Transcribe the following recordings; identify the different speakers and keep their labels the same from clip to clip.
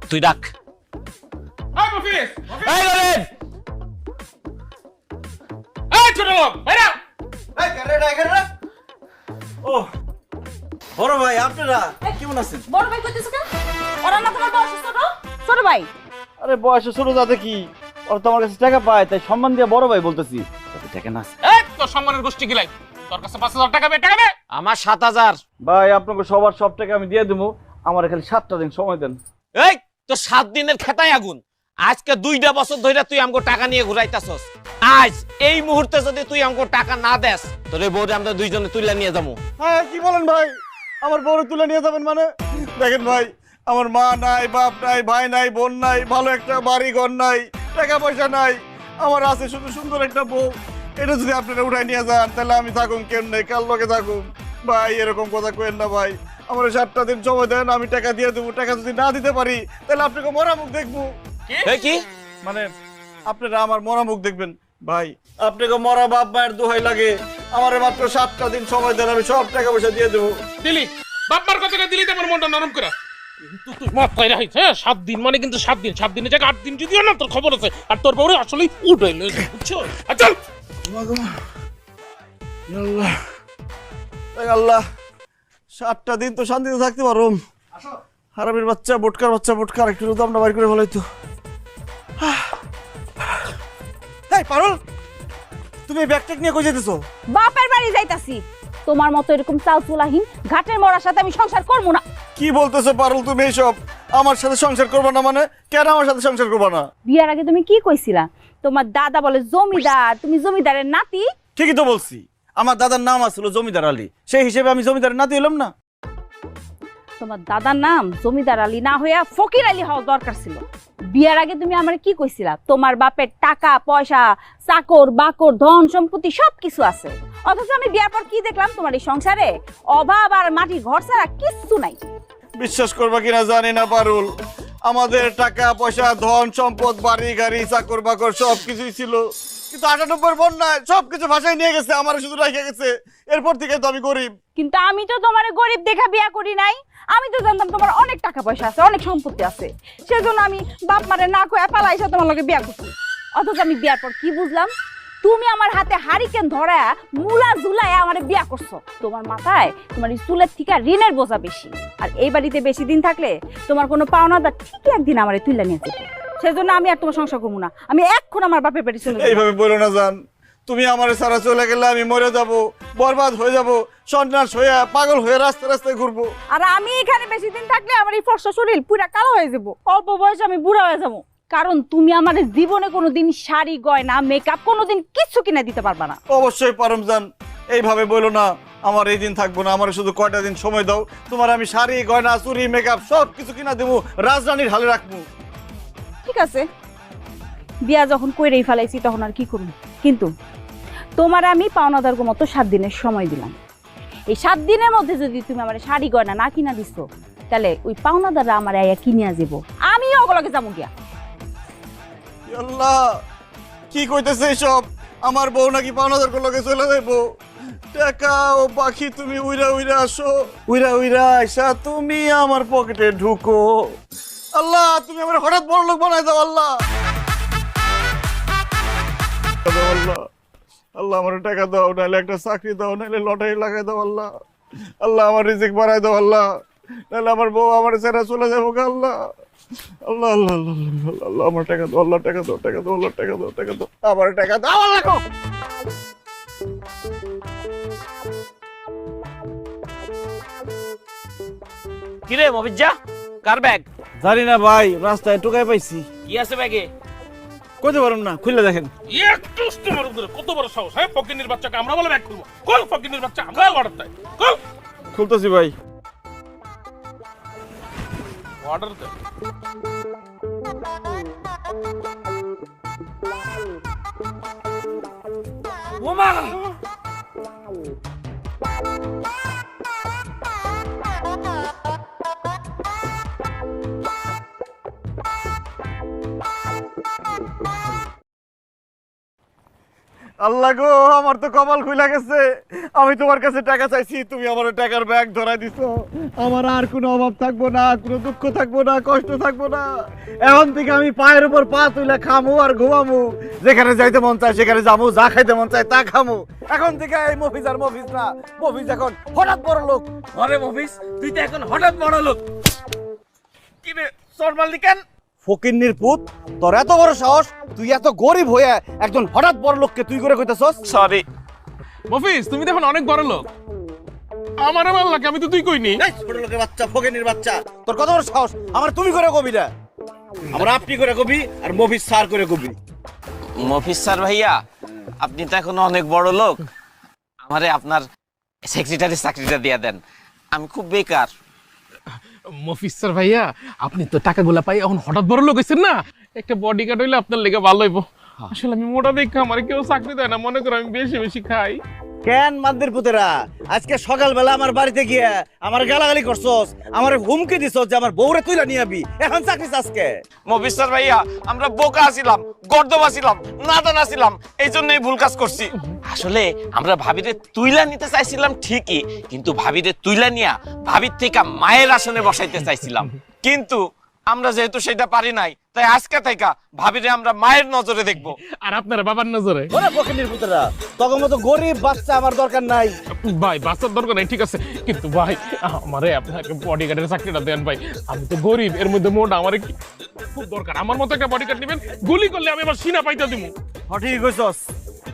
Speaker 1: তুই ডাক।
Speaker 2: এই মফিজ,
Speaker 1: এই লরেন,
Speaker 2: এই ছোট লোক বাইরে
Speaker 3: এই কেরে ও বড় ভাই আপনারা কেমন আছেন?
Speaker 4: বড় ভাই কইতেছ কেন? ওরা না তোমার বয়স ছোট? ছোট ভাই
Speaker 3: আরে বয়সে ছোট যাতে কি, ওর তো আমার কাছে টাকা পায় তাই সম্মান দিয়ে বড় ভাই বলতেছি। টাকা না
Speaker 2: এই তোর সম্মানের গোষ্ঠী গিলাই তোর কাছে 5000 টাকা টাকা দে।
Speaker 1: আমার 7000।
Speaker 3: ভাই আপনাকে সবার সব টাকা আমি দিয়ে দেবো, আমার খালি 7টা দিন সময় দেন।
Speaker 1: এই তোর 7 দিনের খেতায় আগুন। আজকে 2টা বছর ধরে তুই আমগো টাকা নিয়ে ঘুরাইতাছস। আজ এই মুহূর্তে যদি তুই আমগো টাকা না দেস, তোরে বউরে আমরা দুইজনে তুইলা নিয়ে যাবো।
Speaker 3: হ্যাঁ কি বলেন ভাই, আমার বড় তুলে নিয়ে যাবেন মানে? দেখেন ভাই, আমার মা নাই, বাপ নাই, ভাই নাই, বোন নাই, ভালো একটা বাড়ি ঘর নাই, টাকা পয়সা নাই, আমার আছে শুধু সুন্দর একটা বউ। এটা যদি আপনারা উঠাই নিয়ে যান তাহলে আমি থাকুন কেন নেই, কাল লোকে থাকুন। ভাই এরকম কথা কেন না ভাই, আমার 7টা দিন সময় দেন, আমি টাকা দিয়ে দেবো। টাকা যদি না দিতে পারি তাহলে আপনাকে মরা মুখ দেখবো।
Speaker 1: কি
Speaker 3: মানে আপনারা আমার মরা মুখ দেখবেন। ভাই আপনাকে মরা বাপ মায়ের দোহাই লাগে, আমার মাত্র 7টা দিন সময় দেন, আমি সব টাকা পয়সা দিয়ে দেবো।
Speaker 2: দিলি বাপমার কথাটা দিলি তো আমার মনটা নরম করে। কিন্তু তুই মাথায় রাখিস, হ্যাঁ 7 দিন মানে কিন্তু 7 দিন, 7 দিনের জায়গায় 8 দিন যদিও না, তোর খবর আছে। আর তোর বউরে আসলে উঠাইলে বুঝছো? আর চল
Speaker 3: আল্লাহ আল্লাহ, 7টা দিন তো শান্তিতে থাকতে পারো। হারামির বাচ্চা, বোটকার বাচ্চা, বোটকার একটু দামটা বাইর করে ফেলাই তো। এই পারুল, তুমি ব্যাগটেক নিয়ে কই যেতেছো?
Speaker 4: বাপের বাড়ি যাইতাছি। তোমার মতো এরকম চালচুলাহীন ঘাটের মরার সাথে আমি সংসার করব না।
Speaker 3: কি বলতেছো পারুল তুমি এইসব? আমার সাথে সংসার করবা না মানে? কেন আমার সাথে সংসার করবা না?
Speaker 4: বিয়ার আগে তুমি কি কইছিলা? তোমার দাদা বলে জমিদার, তুমি জমিদারের নাতি।
Speaker 3: ঠিকই তো বলছি, আমার দাদার নাম আসছিল জমিদার আলী, সেই হিসেবে আমি জমিদারের নাতি হলাম না?
Speaker 4: তোমার দাদার নাম জমিদার আলী না হইয়া ফকির আলী হওয়া দরকার ছিল। বিয়ার আগে তুমি আমার কি কইছিলা? তোমার বাপের টাকা পয়সা, চাকর বাকর, ধন সম্পত্তি সবকিছু আছে। অথচ আমি বিয়ার পর কি দেখলাম? তোমার এই সংসারে অভাব আর মাটির ঘর ছাড়া কিচ্ছু নাই।
Speaker 3: বিশ্বাস করবা কিনা জানি না পারুল, আমাদের টাকা পয়সা, ধন সম্পদ, বাড়ি গাড়ি, চাকর বাকর সবকিছুই ছিল, কিন্তু 98 বন্যায় সবকিছু ভাষায় নিয়ে গেছে, আমার শুধু রেখে গেছে। এরপর থেকে তো আমি গরিব।
Speaker 4: কিন্তু আমি তো তোমার গরিব দেখা বিয়া করি নাই। আমি তো জানতাম তোমার অনেক টাকা পয়সা আছে, অনেক সম্পত্তি আছে, সেজন্য আমি বাপ মারে না কয়ে পালাইসা তোমার লগে বিয়া করছি। অথচ আমি বিয়ার পর কি বুঝলাম? তুমি আমার হাতে হারিকেন ধরা মুলা ঝুলায় আমারে বিয়া করছো। তোমার মাথায় তোমার এই চুলের থেকে ঋণের বোঝা বেশি। আর এই বাড়িতে বেশি দিন থাকলে তোমার কোনো পাওনাদার ঠিকই একদিন আমারে তুইলা নিয়ে যেত। সেজন্য আমি আর তোমার সংসার করবো না। আমি এখন আমার বাপের বাড়ি চলে যাবো।
Speaker 3: এইভাবে বলো না জান, তুমি আমার সারা চলে গেলে আমি মরে যাব, বরবাদ হয়ে যাব, সন্ন্যাস হয়ে পাগল হয়ে রাস্তায় রাস্তায় ঘুরবো।
Speaker 4: আর আমি এখানে বেশি দিন থাকলে আমার এই ফর্সা শরীর পুরা কালো হয়ে যাবো, অল্প বয়সে আমি বুড়া হয়ে যাবো। কারণ তুমি আমার জীবনে কোনোদিন শাড়ি গয়না মেকআপ কোনোদিন কিছু কিনে দিতে পারবা না।
Speaker 3: অবশ্যই পারম জান, এইভাবে বলো না, আমার এই দিন থাকবো না, আমার শুধু কয়টা দিন সময় দাও, তোমার আমি শাড়ি গয়না চুরি মেকআপ সব কিছু কিনা দেবো, রাজরানীর হালে রাখবো।
Speaker 4: ঠিক আছে, বিয়া যখন কইরেই ফেলাইছি তখন আর কি করবো। কিন্তু তোমার আমি পাওনাদার মতো 7 দিনের সময় দিলাম। এই 7 দিনের মধ্যে যদি তুমি আমার শাড়ি গয়না না কিনা দিছো, তাহলে ওই পাওনাদাররা আমার আয়া কিনিয়া যাবো, আমিও ওগুলোকে যাবো গিয়া।
Speaker 3: আল্লাহ, কি কইতেছে এসব? আমার বউ নাকি পাওনাদার লগে চলে যাইবো? টাকা ও পাখি তুমি উইরা উইরা আসো, উইরা উইরা আইসা তুমি আমার পকেটে ঢুকো। আল্লাহ, তুমি আমার হঠাৎ বড় লোক বানাই দাও। আল্লাহ আল্লাহ আল্লাহ, আমার টাকা দাও, নাহলে একটা চাকরি দাও, নাহলে লটারি লাগাই দাও। আল্লাহ আল্লাহ, আমার রিজিক বাড়াই দাও। আল্লাহ, নাহলে আমার বউ আমার ছেড়ে চলে যাবো। আল্লাহ আল্লাহ আল্লাহ আল্লাহ আল্লাহ, আমার টাকা দাও। আল্লাহ টাকা দাও, টাকা দাও, আল্লাহ টাকা দাও, টাকা দাও, আমার টাকা দাও। আল্লাহ গো,
Speaker 1: কিরে মফিজ্জা, কার ব্যাগ?
Speaker 3: জানি না ভাই, রাস্তায় টোকাই পাইছি।
Speaker 1: কি আছে ব্যাগে?
Speaker 3: কইতে পারুম না, খুলে দেখেন।
Speaker 2: একটু তোমার উপরে কত বড় সাহস, হ্যাঁ? ফকিনের বাচ্চাকে আমরা বলে ব্যাগ খুলবো? কল ফকিনের বাচ্চা, আমরা অর্ডার দেয়, কল
Speaker 3: খুলতেছি ভাই।
Speaker 2: অর্ডার দেয়।
Speaker 1: ওমা,
Speaker 3: আল্লাহ গো, আমার তো কপাল খুইলা গেছে। আমি তোমার কাছে টাকা চাইছি, তুমি আমার টাকার ব্যাগ ধরাই দিছো। আমার আর কোনো অভাব থাকবো না, কোনো দুঃখ থাকবো না, কষ্ট থাকবো না। এখন থেকে আমি পায়ের উপর পা তুইলা খামু আর ঘুমামু, যেখানে যাইতে মন চায় সেখানে যাবো, যা খাইতে মন চায় তা খামু। এখন থেকে এই মফিজ আর মফিজ না, মফিজ এখন হঠাৎ বড় লোক।
Speaker 1: আরে মফিজ, তুই তো এখন হঠাৎ বড় লোক। কি রে সরমালি কেন?
Speaker 3: ফকিন্নির পুত, তোর এত বড় সাহস, তুই এত গরিব হয়ে একজন হঠাৎ বড় লোককে তুই করে কইতাছস?
Speaker 1: সরি
Speaker 2: মফিজ, তুমি তো এখন অনেক বড় লোক। আমার ভাল লাগে, আমি তো তুই কইনি।
Speaker 3: এই ছোট লোকের বাচ্চা, ফকিন্নির বাচ্চা, তোর কত বড় সাহস আমার তুমি করে কবি না? আমরা আপনি করে কবি আর মফিজ স্যার করে কবি।
Speaker 1: মফিজ স্যার ভাইয়া, আপনি তো এখন অনেক বড় লোক, আমারে আপনার সেক্রেটারি চাকরিটা দিয়ে দেন, আমি খুব বেকার।
Speaker 2: মফিজ স্যার ভাইয়া, আপনি তো টাকাগুলা পাই এখন হঠাৎ বড় লোক হইছেন না, একটা বডিগার্ড হইলে আপনার লেগে ভালো হইব। আসলে আমি মোটা দেখে আমার কেউ চাকরি দেয় না, মনে করো আমি বেশি বেশি খাই।
Speaker 3: কেন মান্দির পুতেরা, আজকে সকালবেলা আমার বাড়িতে গিয়া আমার গালাগালি করছস, আমার হুমকি দিছস যে আমার বউরে তুইলা নিয়ে আবি, এখন চাকরি আজকে?
Speaker 1: মফিজ স্যার ভাইয়া, আমরা বোকা আছিলাম, গর্দব আছিলাম, নাদান আছিলাম, এই জন্যই ভুল কাজ করছি। আসলে আমরা ভাবিরে তুইলা নিতে চাইছিলাম ঠিকই, কিন্তু ভাবিরে তুইলা নিয়া ভাবির থেকে মায়ের আসনে বসাইতে চাইছিলাম, কিন্তু আমরা যেহেতু সেটা পারি নাই, তাই আজকে থেকে ভাবিরে আমরা মায়ের নজরে দেখবো।
Speaker 2: আর আপনার বাবার নজরে?
Speaker 3: ওরে ফকিন্নির পুতেরা, তখন মতো গরিব বাচ্চা আমার দরকার নাই।
Speaker 2: ভাই বাচ্চার দরকার নাই, ঠিক আছে, কিন্তু ভাই আমারে আপনাকে বডিগার্ডের চাকরিটা দেন ভাই। আমি তো গরিব, এর মধ্যে মোটা আমার খুব দরকার। আমার মতো একটা বডিগার্ড নেবেন, গুলি করলে আমি আমার সিনা পাইতে দিব।
Speaker 3: ঠিক কইছস,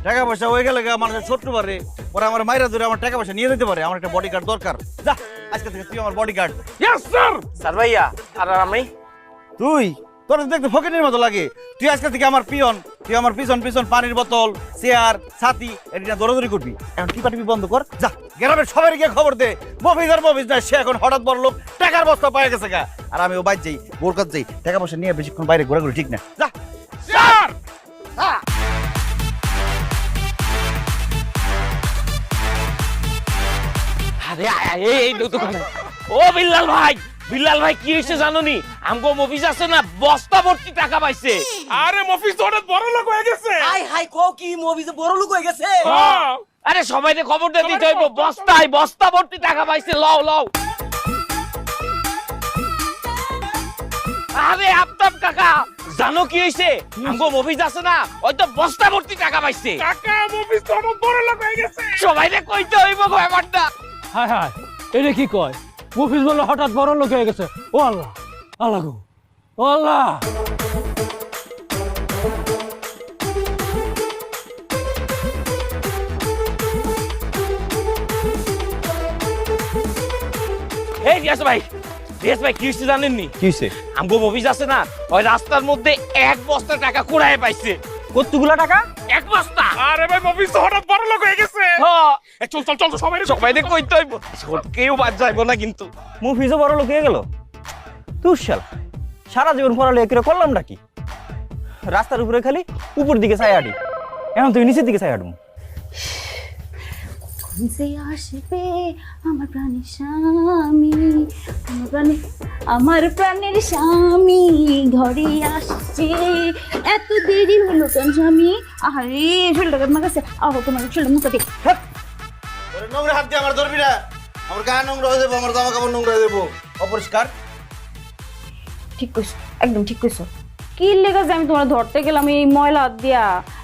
Speaker 3: টাকা পয়সা হয়ে গেলে মানুষের শত্রু পারে, পরে আমার মাইরা ধরে আমার টাকা পয়সা নিয়ে যেতে পারে। আমার একটা বডিগার্ড দরকার। যা, আজকে থেকে তুই আমার বডিগার্ড।
Speaker 2: Yes sir.
Speaker 1: স্যার ভাইয়া, আর আমি?
Speaker 3: তুই, তোর তো দেখতে ফকিনের মতো লাগে। তুই আজকে থেকে আমার পিয়ন, তুই আমার পিছন পিছন পানির বোতল, চেয়ার, ছাতি এটা দৌড়াদৌড়ি করবি। এখন টিপা টিপি বন্ধ কর, যা গ্রামের সবাই গিয়ে খবর দে মফিজ আর মফিজ না, সে এখন হঠাৎ বড় লোক, টাকার বস্তা পায়ে গেছে গা। আর আমি ও বাইর যাই, বোর কাজ যাই, টাকা পয়সা নিয়ে বেশিক্ষণ বাইরে ঘোরাঘুরি ঠিক না। যা
Speaker 2: স্যার।
Speaker 1: আরে এই দোকানে ও বিল্লাল ভাই, বিল্লাল ভাই কি হয়েছে জানোনি? আমগো মফিজ আছে না, বস্তা ভর্তি টাকা পাইছে।
Speaker 2: আরে মফিজ হঠাৎ বড় লোক হয়ে গেছে।
Speaker 5: হাই হাই কো কি মফিজে বড় লোক হয়ে গেছে?
Speaker 2: হ্যাঁ।
Speaker 1: আরে সবাইকে খবর দিয়ে দিতে হইব, বস্তায় বস্তা ভর্তি টাকা পাইছে, লও লও। আরে আফতাব কাকা, জানো কি হইছে? আমগো মফিজ আছে না, ওই তো বস্তা ভর্তি টাকা পাইছে।
Speaker 2: কাকা মফিজ হঠাৎ বড় লোক হয়ে গেছে।
Speaker 1: সবাইকে কইতে হইব গো ব্যাপারটা।
Speaker 5: হাই হাই এটা কি কয়? মফিজ বলে হঠাৎ বড় লোক হয়ে গেছে। ও আল্লাহ, আল্লাহ গো, ও আল্লাহ।
Speaker 1: এই রিয়াজ ভাই, রিয়াজ ভাই কি হইছে জানেননি?
Speaker 3: কি হইছে?
Speaker 1: আমগো মফিজ আছে না, ওই রাস্তার মধ্যে এক বস্তা টাকা কুড়ায় পাইছে।
Speaker 5: কতগুলা টাকা?
Speaker 1: এক বস্তা।
Speaker 2: আরে ভাই মফিজ হঠাৎ বড় লোক হয়ে গেছে।
Speaker 1: হ্যাঁ,
Speaker 2: এই চল চল চল সবাই
Speaker 1: সবাইকে কইতে হইব, কেউ বাদ যাইব না কিন্তু।
Speaker 5: মফিজও বড় লোক হয়ে গেল। তুই শালা সারা জীবন পড়ালেখা করে করলাম নাকি? রাস্তার উপরে খালি উপর দিকে চাই আডি, এখন তুই নিচের দিকে চাই আডু।
Speaker 4: যে আসবে আমার প্রাণের স্বামী, আমার প্রাণের স্বামী ঘরে আসছে, এত দেরি হলো কেন স্বামী? আরে শরীরটা আমার কাছে, আহো তোমার শরীরটা মুখে দিই।
Speaker 3: ওরে নোংরা হাত দিয়ে আমার ধরবি না, আমার গা নোংরা হয়ে যাবো, আমার জামা কাপড় নোংরা হয়ে যাবো, অপরিষ্কার।
Speaker 4: ঠিক কইছো, একদম ঠিক কইছো। কি লেগে যে আমি তোমার ধরতে গেলাম, এই ময়লা হাত দিয়া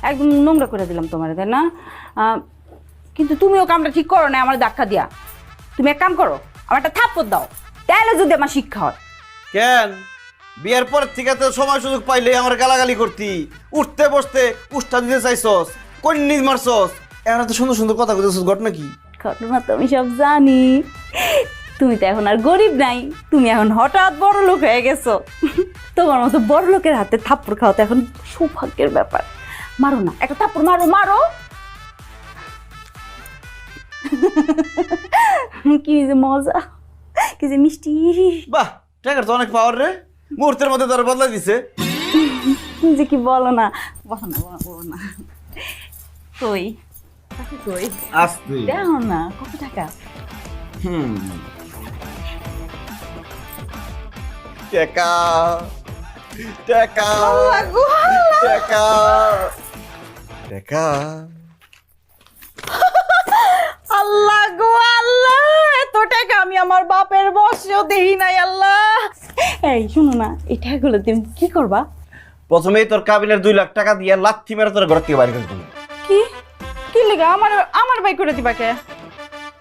Speaker 4: একদম নোংরা করে দিলাম তোমার, তাই না? কিন্তু তুমিও কামটা ঠিক করো না আমার ধাক্কা দিয়া। তুমি এক কাম করো, আমার একটা থাপ্পড় দাও, তাহলে যদি আমার শিক্ষা হয়।
Speaker 3: কেন বিয়ের পর থেকে তো সময় সুযোগ পাইলে আমার গালাগালি করতি, উঠতে বসতে উষ্ঠা দিতে চাইছস, কন্নি মারছস, এখন তো সুন্দর সুন্দর কথা কইতেছস, ঘটনা কি?
Speaker 4: ঘটনা তো আমি সব জানি। তুমি তো এখন আর গরিব নাই, তুমি এখন হঠাৎ বড় লোক হয়ে গেছো। তোমার মতো বড় লোকের হাতে থাপ্পড় খাওয়া তো এখন সৌভাগ্যের ব্যাপার। মারো না, একটা থাপ্পড় মারো, মারো। কি যে মজা, কি যে মিষ্টি।
Speaker 3: বাহ, টাকার তো অনেক পাওয়ার রে, মুহূর্তের মধ্যে তোর বদলাই দিছে।
Speaker 4: যে কি বলো না, বলো না, বলো না। কই কই
Speaker 3: আস্তে
Speaker 4: দেখো না কত টাকা।
Speaker 3: টাকা টাকা টাকা টাকা
Speaker 4: টাকাও দেই নাই আল্লাহ। এই শুনো না, এই টাকাগুলো তুমি কি করবা?
Speaker 3: প্রথমেই তোর কাবিনের 2 লাখ টাকা দিয়ে লাথি মেরে তোর ঘর থেকে বাইরে করে দিবি।
Speaker 4: কি কি লেগা আমার বাই করে দিবা কে?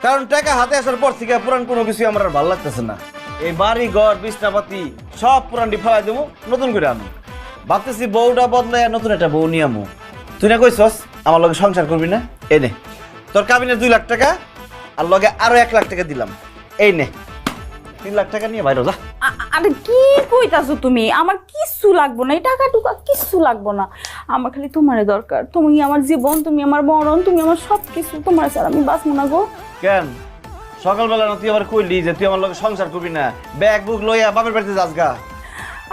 Speaker 3: কারণ টাকা হাতে আসার পর থেকে পুরান কোনো কিছু আমার আর ভালো লাগতেছে না। এই বাড়ি ঘর বিছনাপাতি সব পুরান ফেলাই দেবো, নতুন করে আনো। ভাবতেছি বউটা বদলায় নতুন একটা বউ নিয়ে আমু। তুই না কইছস আমার লগে সংসার করবি না? এই নে তোর কাবিনের 2 লাখ টাকা, আর লগে আরো 1 লাখ টাকা দিলাম। এই নে 3 লাখ টাকা নিয়ে বাইরে যা।
Speaker 4: আরে কি কইতাছো তুমি? আমার কিচ্ছু লাগবো না, এই টাকা টুকা কিচ্ছু লাগবো না। আমার খালি তোমারে দরকার। তুমি আমার জীবন, তুমি আমার মরণ, তুমি আমার সব কিছু। তোমার ছাড়া আমি বাঁচবো না গো।
Speaker 3: কেন সকালবেলা না তুই আবার কইলি যে তুই আমার লগে সংসার করবি না, ব্যাগ বুক লইয়া বাপের বাড়িতে যাস গা?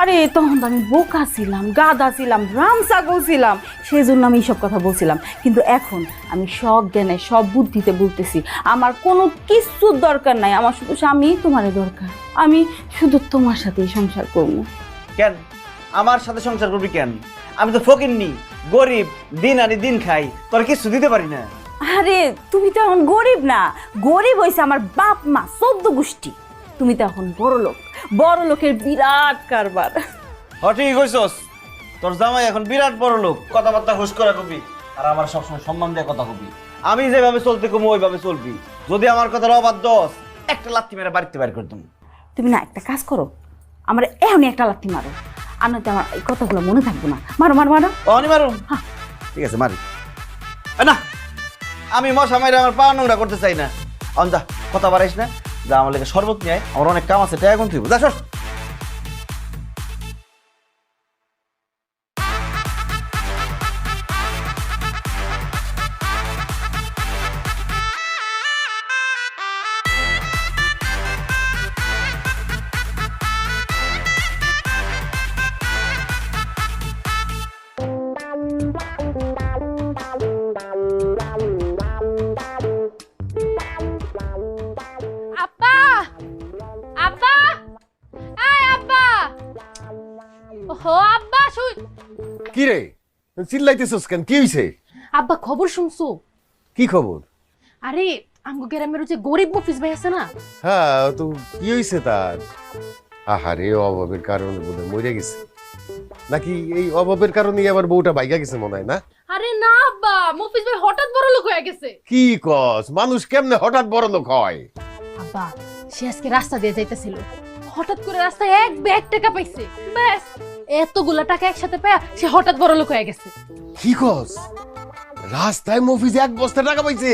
Speaker 4: আরে তখন তো আমি বোকা ছিলাম, গাধা ছিলাম, রাম ছাগল ছিলাম, সেই জন্য আমি এইসব কথা বলছিলাম। কিন্তু এখন আমি সব জ্ঞানে সব বুদ্ধিতে বলতেছি, আমার কোনো কিছুর দরকার নাই। আমার শুধু স্বামী তোমারই দরকার। আমি শুধু তোমার সাথেই সংসার করবো।
Speaker 3: কেন আমার সাথে সংসার করবি কেন? আমি তো ফকিন্নি, গরিব, দিন আনি দিন খাই, তোর কিছু দিতে পারি না।
Speaker 4: আরে তুমি তো এখন গরিব না, গরিব হয়েছে আমার বাপ মা 14 গোষ্ঠী। তুমি তো এখন বড় লোক, বড় লোকের বিরাট কারবার।
Speaker 3: ঠিকই কইছস, তোর জামাই এখন বিরাট বড় লোক, কথাবার্তা হুশ করে কবি, আর আমার সবসময় সম্মান দিয়ে কথা কবি। আমি যেভাবে চলতে কমু ওইভাবে চলবি। যদি আমার কথার অবাধ্য হস, একটা লাথি মেরে বাড়িতে বাইর করে দেবো।
Speaker 4: তুমি না একটা কাজ করো, আমার এখনই একটা লাথি মারো, আর নয়তো আমার এই কথাগুলো মনে থাকবো না। মারো মারো মারো।
Speaker 3: অনি মারুম?
Speaker 4: হ্যাঁ।
Speaker 3: ঠিক আছে মারি। না আমি মশা মাইরে আমার পা নোংরা করতে চাই না। অঞ্জা কথা বাড়াইস না, যা আমার লেগে শরবত নিয়ে আয়, আমার অনেক কাম আছে, টাকা গুনতে হইব। যা সর।
Speaker 6: আব্বা আব্বা আয় আব্বা ওহো আব্বা শুই
Speaker 7: কি রে চিল্লাইতেছস কেন? কি হইছে?
Speaker 6: আব্বা খবর শুনছো?
Speaker 7: কি খবর?
Speaker 6: আরে আমগো গ্রামের যে গরিব মফিজ ভাই আছে না,
Speaker 7: হ্যাঁ তো কি হইছে তার? আহারে অভাবের কারণে বোধ হয় মরে গেছে নাকি? এই অভাবের কারণে আবার বউটা বাইগা গেছে মনে হয় না?
Speaker 6: আরে না আব্বা, মফিজ ভাই হঠাৎ বড় লোক হয়ে গেছে।
Speaker 7: কি কস? মানুষ কেমনে হঠাৎ বড় লোক হয়?
Speaker 6: আব্বা সে আজকে রাস্তা দিয়ে যাইতেছিল, হঠাৎ করে রাস্তায় এক ব্যাগ টাকা পাইছে, ব্যাস এতগুলা টাকা একসাথে পেয়ে সে হঠাৎ বড় লোক হয়ে গেছে।
Speaker 7: কি কস? রাস্তায় মফিজ 1 বস্তা টাকা পাইছে?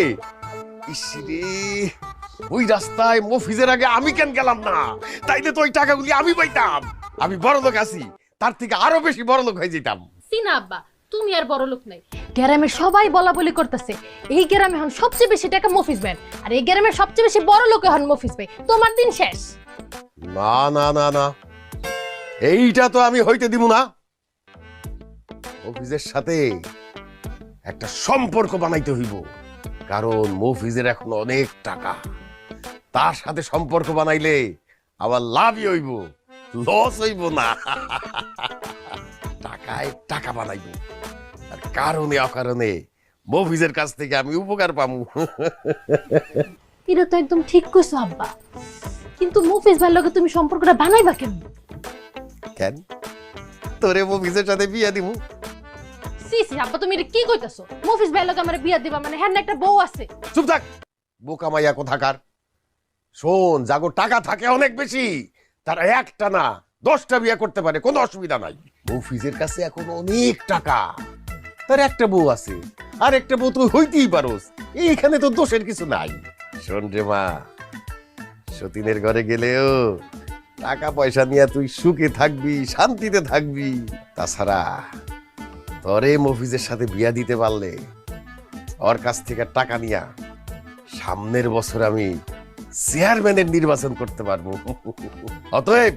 Speaker 7: ইসরে, ওই রাস্তায় মফিজের আগে আমি কেন গেলাম না? তাইলে তো ওই টাকাগুলি আমি পাইতাম। আমি বড় লোক আছি, তার থেকে আরো বেশি বড় লোক হয়ে যেতাম।
Speaker 6: সিনা আব্বা তুমি আর বড় লোক নাই, গ্রামের সবাই বলা বলি করতেছে এই গ্রামে এখন সবচেয়ে বেশি টাকা মফিজ ভাই, আর এই গ্রামের সবচেয়ে বেশি বড় লোক এখন মফিজ ভাই। তোমার দিন শেষ।
Speaker 7: না না না না, এইটা তো আমি হইতে দিব না। মফিজের সাথে একটা সম্পর্ক বানাইতে হইব, কারণ মফিজের এখন অনেক টাকা। তার সাথে সম্পর্ক বানাইলে আবার লাভই হইব, লস হইব না। টাকায় টাকা বানাইব, আর কারণে অকারণে মফিজের কাছ থেকে আমি উপকার পামু।
Speaker 6: এটা তো একদম ঠিক কইছো আব্বা, কিন্তু মফিজ ভাইয়ের লগে তুমি সম্পর্কটা বানাইবা কেন?
Speaker 7: কেন তোরে মফিজের সাথে বিয়া দিমু?
Speaker 6: সি সি আব্বা তুমি এটা কি কইতাছো? মফিজ ভাইয়ের লগে আমার বিয়া দিবা মানে হ্যাঁ না একটা বউ আছে?
Speaker 7: চুপ থাক, বোকা মাইয়া কোথাকার। শোন, যাগো টাকা থাকে অনেক বেশি, তারা একটা না 10টা বিয়ে করতে পারে, কোনো অসুবিধা নাই। মফিজের কাছে এখন অনেক টাকা, তার একটা বউ আছে, আর একটা বউ তুই হইতেই পারোস, এইখানে তো দোষের কিছু নাই। শোন রে মা, সতীনের ঘরে গেলেও টাকা পয়সা নিয়ে তুই সুখে থাকবি, শান্তিতে থাকবি। তাছাড়া তোরে মফিজের সাথে বিয়া দিতে পারলে ওর কাছ থেকে টাকা নিয়া সামনের বছর আমি চেয়ারম্যানের নির্বাচন করতে পারবো। অতএব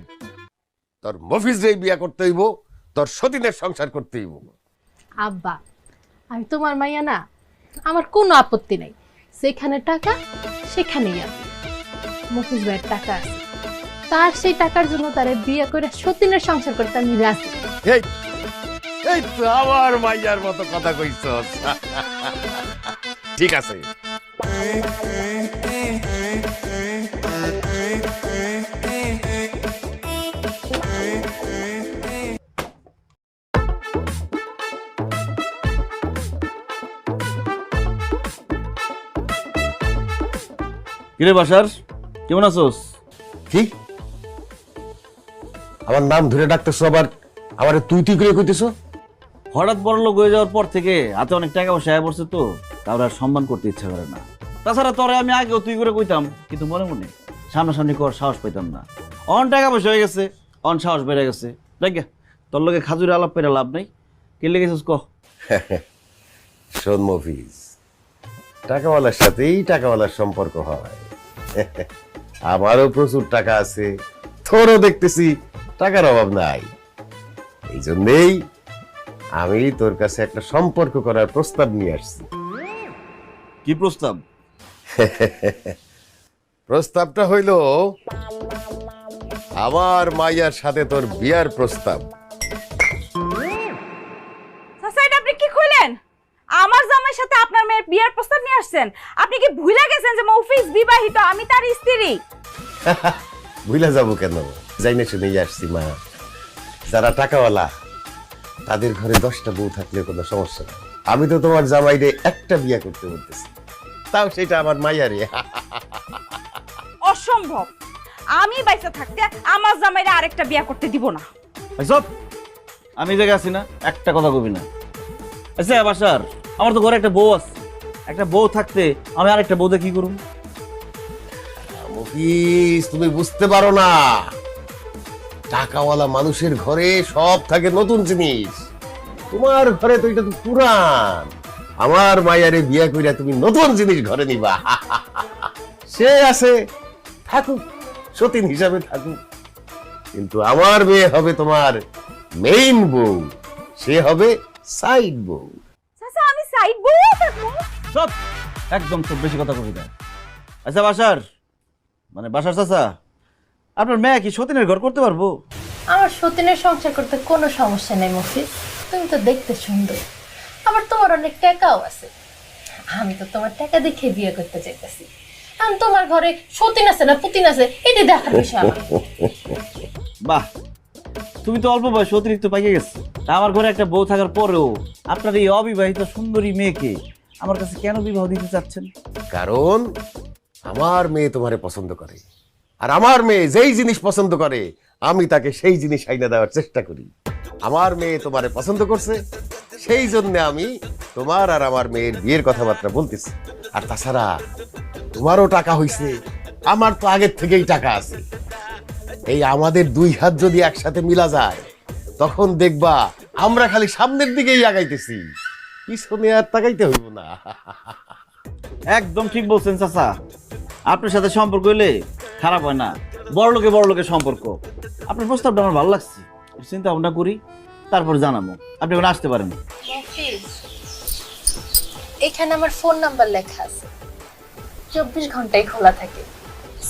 Speaker 7: তোর মফিজ রে বিয়া করতে হইব, তোর সতীনের সংসার করতে হইব।
Speaker 6: আব্বা আমি তোমার মাইয়া না, আমার কোনো আপত্তি নাই, যেখানে টাকা সেখানেই আমি। মফিজ ভাইয়ের টাকা আছে, তার সেই টাকার জন্য তারে বিয়ে করে সতীনের সংসার করতে আমি রাজি।
Speaker 7: এই এই তো আমার মাইয়ার মতো কথা কইছস। ঠিক আছে,
Speaker 3: কিরে বাসার, কেমন আছোস?
Speaker 7: কি আমার নাম ধরে ডাকতেছো, আবার আমার তুই তুই করে কইতেছো?
Speaker 3: হঠাৎ বড় লোক হয়ে যাওয়ার পর থেকে হাতে অনেক টাকা পয়সা আয় পড়ছে তো, তার আর সম্মান করতে ইচ্ছা করে না। তাছাড়া তোরে আমি আগেও তুই করে কইতাম, কিন্তু মনে মনে সামনাসামনি কর সাহস পাইতাম না। অন টাকা পয়সা হয়ে গেছে, অন সাহস বেড়ে গেছে। দেখ তোর লগে খাজুরে আলাপ পেরে লাভ নাই। কে লেগেছিস ক?
Speaker 7: শোন মফিজ, টাকাওয়ালার সাথেই টাকাওয়ালার সম্পর্ক হয়। আমারও প্রচুর টাকা আছে, তোরও দেখতেছি টাকার অভাব নাই। এই জন্যেই আমি তোর কাছে একটা সম্পর্ক করার প্রস্তাব নিয়ে আসছি।
Speaker 3: কি প্রস্তাব?
Speaker 7: প্রস্তাবটা হইল আমার মাইয়ার সাথে তোর বিয়ার প্রস্তাব।
Speaker 4: চাচা, এটা আপনি কি কইলেন? আমার জামাইয়ের সাথে আপনার মেয়ের বিয়ের প্রস্তাব নিয়ে আসছেন? আপনি কি ভুলে গেছেন যে মৌফিজ বিবাহিত, আমি তার স্ত্রী?
Speaker 7: ভুলে যাবো কেন, যাইনে শুনেই আসছি মা। যারা টাকাওয়ালা তাদের ঘরে 10টা বউ থাকলে কোনো সমস্যা নেই। আমি তো তোমার জামাইরে একটা বিয়া করতে বলতেছি, তাও সেটা আমার মাইয়ারে।
Speaker 4: অসম্ভব। আমি বাইসা থাকতে আমার জামাইরে আরেকটা বিয়ে করতে দিব না।
Speaker 3: সব আমি জায়গা আছি না, একটা কথা কবি না। আচ্ছা বাসার, আমার তো ঘরে একটা বউ আছে, একটা বউ থাকতে আমি আরেকটা বউতে কি করুম?
Speaker 7: মফিজ, তুমি বুঝতে পারো না, টাকাওয়ালা মানুষের ঘরে সব থাকে নতুন জিনিস। তোমার ঘরে তো এটা তো পুরান। আমার মায়ারে বিয়া কইরা তুমি নতুন জিনিস ঘরে নিবা। সে আছে, থাকুক, সতীন হিসাবে থাকুক, কিন্তু আমার মেয়ে হবে তোমার মেইন বউ, সে হবে সাইড বউ।
Speaker 4: চাচা, আমি সাইড বউ থাকবো?
Speaker 3: সব একদম খুব বেশি কথা কবি না। আচ্ছা বাসার, মানে বাসার চাচা, আপনার মেয়ে কি সতীনের ঘর করতে পারবো?
Speaker 6: আমার সতীনের সংসার করতে কোনো সমস্যা নেই মফিজ, তুমি তো দেখতে সুন্দর, আবার তোমার অনেক টাকাও আছে। আমি তো তোমার টাকা দেখে বিয়ে করতে চাইতেছি। এখন তোমার ঘরে সতীন আছে না পুতিন আছে, এটি দেখার বিষয় আমার।
Speaker 3: বাহ, তুমি তো অল্প বয়সে অতিরিক্ত পাইয়ে গেছো। তা আমার ঘরে একটা বউ থাকার পরেও আপনার এই অবিবাহিত সুন্দরী মেয়েকে আমার কাছে কেন বিবাহ দিতে চাচ্ছেন?
Speaker 7: কারণ আমার মেয়ে তোমারে পছন্দ করে, আর আমার মেয়ে যেই জিনিস পছন্দ করে আমি তাকে সেই জিনিস আইনা দেওয়ার চেষ্টা করি। আমার মেয়ে তোমারে পছন্দ করছে, সেই জন্য আমি তোমার আর আমার মেয়ের বিয়ের কথাবার্তা বলতেছি। আর তাছাড়া তোমারও টাকা হইছে, আমার তো আগের থেকেই টাকা আছে। এই আমাদের দুই হাত যদি একসাথে মিলা যায়, তখন দেখবা আমরা খালি সামনের দিকেই আগাইতেছি, পিছনে আর তাকাইতে হইব না।
Speaker 3: একদম ঠিক বলছেন চাচা, আপনার সাথে সম্পর্ক হইলে খারাপ হয় না, বড় লোকের সম্পর্ক। আপনার প্রস্তাবটা আমার ভালো লাগছে, চিন্তা ভাবনা করি, তারপর জানাবো। আপনি এখন আসতে পারেন।
Speaker 6: মফিজ, এখানে আমার ফোন নাম্বার লেখা আছে, 24 ঘন্টাই খোলা থাকে।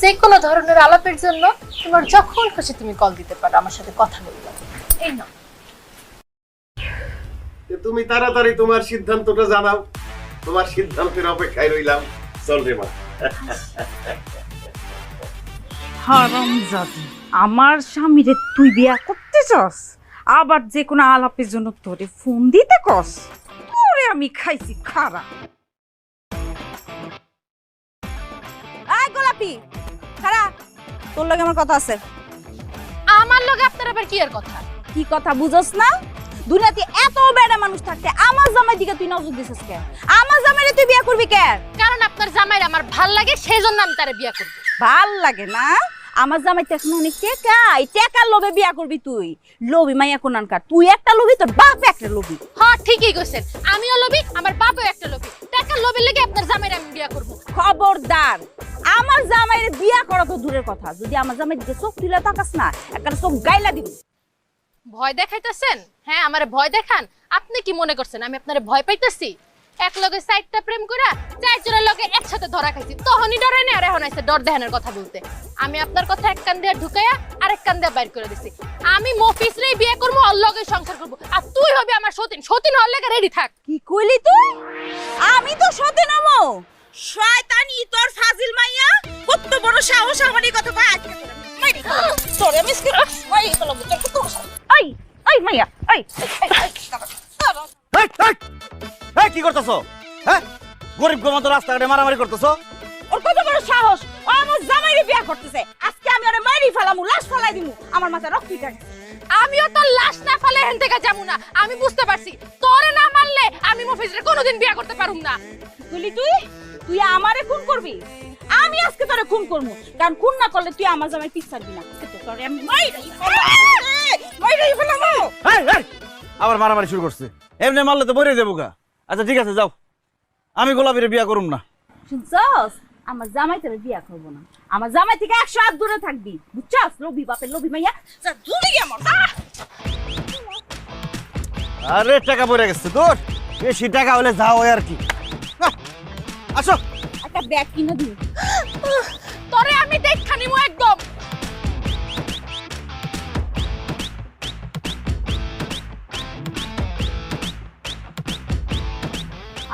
Speaker 6: যে কোনো ধরনের আলাপের জন্য তোমার যখন খুশি তুমি কল দিতে পারো, আমার সাথে কথা বলতে। এই না,
Speaker 7: তুমি তাড়াতাড়ি তোমার সিদ্ধান্তটা জানাও, তোমার সিদ্ধান্তের অপেক্ষায় রইলাম। চল রে মা।
Speaker 4: হারামজাদি, আমার স্বামীরে তুই বিয়া করতে চাস, আবার যে কোনো আলাপের জন্য তোরে ফোন দিতে কস? ওরে আমি খাইছি খারা। এই গোলাপি, খারা, তোর লগে আমার কথা আছে।
Speaker 6: আমার লগে আপনার আবার কি আর কথা?
Speaker 4: কি কথা বুঝোস না? দুনিয়াতে এত বেড়া মানুষ থাকতে আমার জামাই দিকে তুই নজর দিছিস কেন? আমার জামাইরে তুই বিয়া করবি কেন?
Speaker 6: কারণ আপনার জামাইর আমার ভাল লাগে, সেই জন্য আমি তারে বিয়া করব।
Speaker 4: ভাল লাগে না? আমার জামাই তো এখন অনেক টেকা, এই টেকার লোভে বিয়া করবি তুই? লোভী মাইয়া কোনানকার, তুই একটা লোভী, তোর বাপ একটা লোভী।
Speaker 6: হ্যাঁ ঠিকই কইছেন, আমিও লোভী, আমার বাপও একটা লোভী। টাকার লোভের লেগে আপনার জামাইরে আমি বিয়া করব।
Speaker 4: খবরদার, আমার জামাইরে বিয়া করা তো দূরের কথা, যদি আমার জামাই দিকে চোখ তুলে তাকাস না, একটা চোখ গাইলা দিবি।
Speaker 6: ভয় দেখাইতেছেন? হ্যাঁ, আমারে ভয় দেখান। আপনি কি মনে করছেন আমি আপনারে ভয় পাইতেছি? এক লগে সাইডটা প্রেম কইরা চারজনের লগে একসাথে ধরা খাইছি, তখনই ডরে না, আর এখন আইছে ডর দেখানোর কথা বলতে। আমি আপনার কথা এক কান দিয়ে ঢুকাইয়া আরেক কান দিয়ে বাইর করে দিছি। আমি মফিজরেই বিয়ে করবো, ওর লগে সংসার করবো, আর তুই হবে আমার সতীন। সতীন হওয়ার লেগে রেডি থাক।
Speaker 4: কি কইলি তুই? আমি তো সতে নমো শয়তানি, তোর ফাজিল মাইয়া কত বড় সাহস আমার এই কথা কয়। আজকে মাইরি তোরে মিসকে মাইরি কলম তোর কত সাহস? এই এই মাইয়া, এই
Speaker 3: কি করতেছো? হ্যাঁ, গরিব গো মতো রাস্তাঘাটে মারামারি করতেছো?
Speaker 4: ওর কত বড় সাহস, ও আমার জামাইরে বিয়া করতেছে। আজকে আমি ওরে মাইরি ফেলামু, লাশ ফেলাই দিমু, আমার মাথায় রক্ত উঠে গেছে।
Speaker 6: আমিও তো লাশ না ফেলে হেন থেকে যাবো না। আমি বুঝতে পারছি তোরে না মারলে আমি মফিজরে কোনোদিন বিয়া করতে পারুম না।
Speaker 4: তুই তুই আমারে খুন করবি? আমি আজকে তোরে খুন করবো, কারণ খুন না করলে তুই আমার জামাই পিছ ছাড়বি না। আজকে তো তোরে আমি মাইরাই ফেলামু।
Speaker 5: আবার মারামারি শুরু করছে। এমনি মারলে তো বইরে যাবো গা। আচ্ছা ঠিক আছে, যাও, আমি গোলাপিরে বিয়া করুম না।
Speaker 4: শুনছস, আমার জামাই তোরে বিয়া করবো না। আমার জামাই থেকে 100 হাত দূরে থাকবি, বুঝছস? লোভী বাপের লোভী মাইয়া, যা দূরে আমার।
Speaker 5: আরে টাকা পড়ে গেছে তোর, বেশি টাকা হলে যাও আর কি। আসো,
Speaker 4: একটা ব্যাগ কিনে দিই।
Speaker 6: তোরে আমি দেখা নিমু একদম।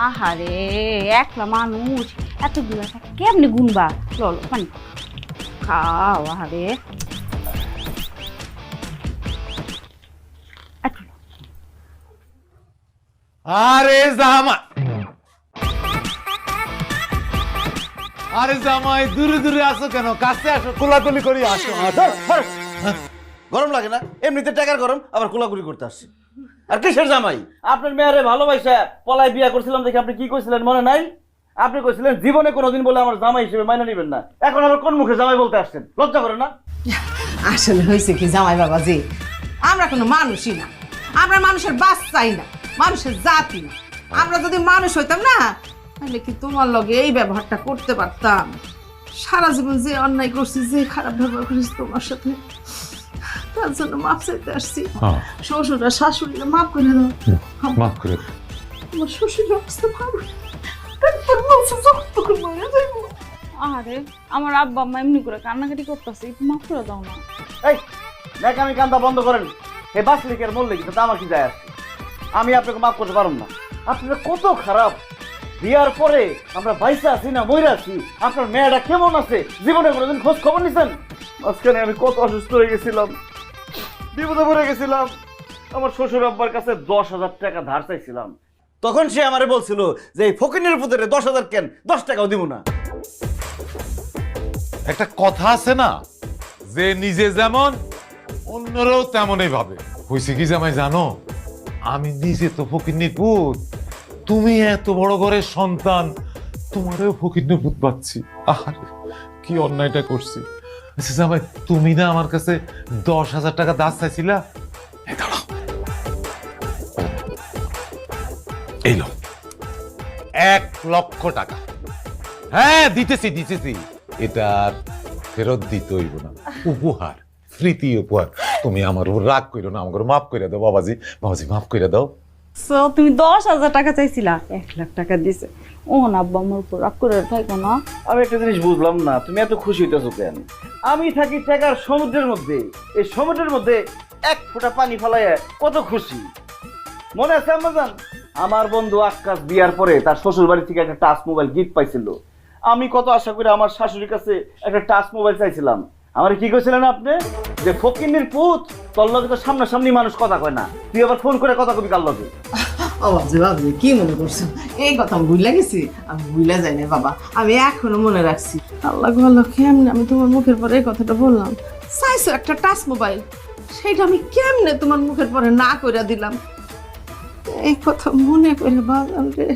Speaker 4: আহারে, একলা মানুষ এতগুলো টাকা কেমনে গুনবা? ললো পানি খাও। আহারে,
Speaker 8: আরে জামাই, আরে জামাই দূরে দূরে আসো কেন? কাছে আসো, কোলাকুলি করি আসো।
Speaker 5: গরম লাগে না? এমনিতে টাকার গরম, আবার কোলাকুলি করতে আসছে। আর কিসের জামাই? আপনার মেয়েরে ভালোবাসা পলাই বিয়া করছিলাম দেখে আপনি কি কইছিলেন মনে নাই? আপনি কইছিলেন জীবনে কোনোদিন বলে আমার জামাই হিসেবে মাইনা নিবেন না। এখন আবার কোন মুখে জামাই বলতে আসছেন? লজ্জা করে না?
Speaker 9: আসলে হয়েছে কি জামাই বাবাজি, আমরা কোনো মানুষই না, আমরা মানুষের বাচ্চাই না, মানুষের জাতি না। আমরা যদি মানুষ হইতাম না, তাহলে কি তোমার লগে এই ব্যবহারটা করতে পারতাম? সারা জীবন যে অন্যায় করছি, যে খারাপ ব্যবহার করেছি তোমার সাথে, তার জন্য মাপ চাইতে আসছি। শ্বশুর আর শাশুড়িকে মাপ করে দাও,
Speaker 8: মাফ করে দাও।
Speaker 9: তোমার শ্বশুরের অবস্থা ভালো না। ডাক্তার বলছে যখন মরে যাইবো।
Speaker 4: আহারে, আমার আব্বা আম্মা এমনি করে কান্নাকাটি করতেছে, একটু মাফ করে দাও না।
Speaker 5: এই দেখ, আমি কান্দা বন্ধ করেন। হে বাসলিকের মরলে কিন্তু আমার কি যায় আসছে? আমি আপনাকে মাফ করতে পারুম না। আপনারা কত খারাপ। বিয়ার পরে আমরা বাইসা আছি না মইরা আছি, আপনার মেয়েটা কেমন আছে জীবনে কোনোদিন খোঁজ খবর নিছেন? মাঝখানে আমি কত অসুস্থ হয়ে গেছিলাম, বিপদে পড়ে গেছিলাম। আমার শ্বশুর আব্বার কাছে 10,000 টাকা ধার চাইছিলাম, তখন সে আমারে বলছিল যে এই ফকিনের পুত্রে 10,000 কেন, 10 টাকাও দিব না।
Speaker 8: একটা কথা আছে না, যে নিজে যেমন অন্যরাও তেমনই ভাবে। হয়েছে কি জামাই জানো, আমি নিজে তো ফকিন্নির পুত, তুমি এত বড় ঘরের সন্তান, তোমারও ফকিন্নির পুত পাচ্ছি। আরে কি অন্যায়টা করছি। আচ্ছা জামাই, তুমি না আমার কাছে 10,000 টাকা দাস চাইছিলা? এই দাঁড়াও, এই লো 1,00,000 টাকা। হ্যাঁ দিতেছি। এটা আর ফেরত দিতে হইব না, উপহার, স্মৃতি উপহার। তুমি আমার উপর রাগ করো না, আমাকে মাফ করে দাও বাবাজি। মাফ করে দাও।
Speaker 4: সো তুমি 10,000 টাকা চাইছিলা, 1,00,000 টাকা দিছে। ও না, আব্বা আমার উপর রাগ করে থাকো না।
Speaker 5: আমি একটা জিনিস বুঝলাম না, তুমি এত খুশি হইতেছো কেন? আমি থাকি টাকার সমুদ্রের মধ্যে, এই সমুদ্রের মধ্যে 1 ফোঁটা পানি ফেলাইয়া কত খুশি। মনে আছে আম্মাজান, আমার বন্ধু আক্কাস বিয়ার পরে তার শ্বশুর বাড়ি থেকে একটা টাচ মোবাইল গিফট পাইছিল। আমি কত আশা করে আমার শাশুড়ির কাছে একটা টাচ মোবাইল চাইছিলাম। আমার কি কইছিলেন আপনি? যে ফকিন্নির পুত, তোর লগে তো সামনাসামনি মানুষ কথা কয় না, তুই আবার ফোন করে কথা কবি কার লগে?
Speaker 9: ও বাবজি, কি মনে করছো? এই কথা আমি ভুলে গেছি? আমি ভুলে যাই না বাবা, আমি এখনো মনে রাখছি। আল্লাহ আল্লাহ, কেমনে আমি তোমার মুখের পরে এই কথাটা বললাম? চাইছো একটা টাচ মোবাইল, সেটা আমি কেমনে তোমার মুখের পরে না কইরা দিলাম? এই কথা মনে করে বাজান রে,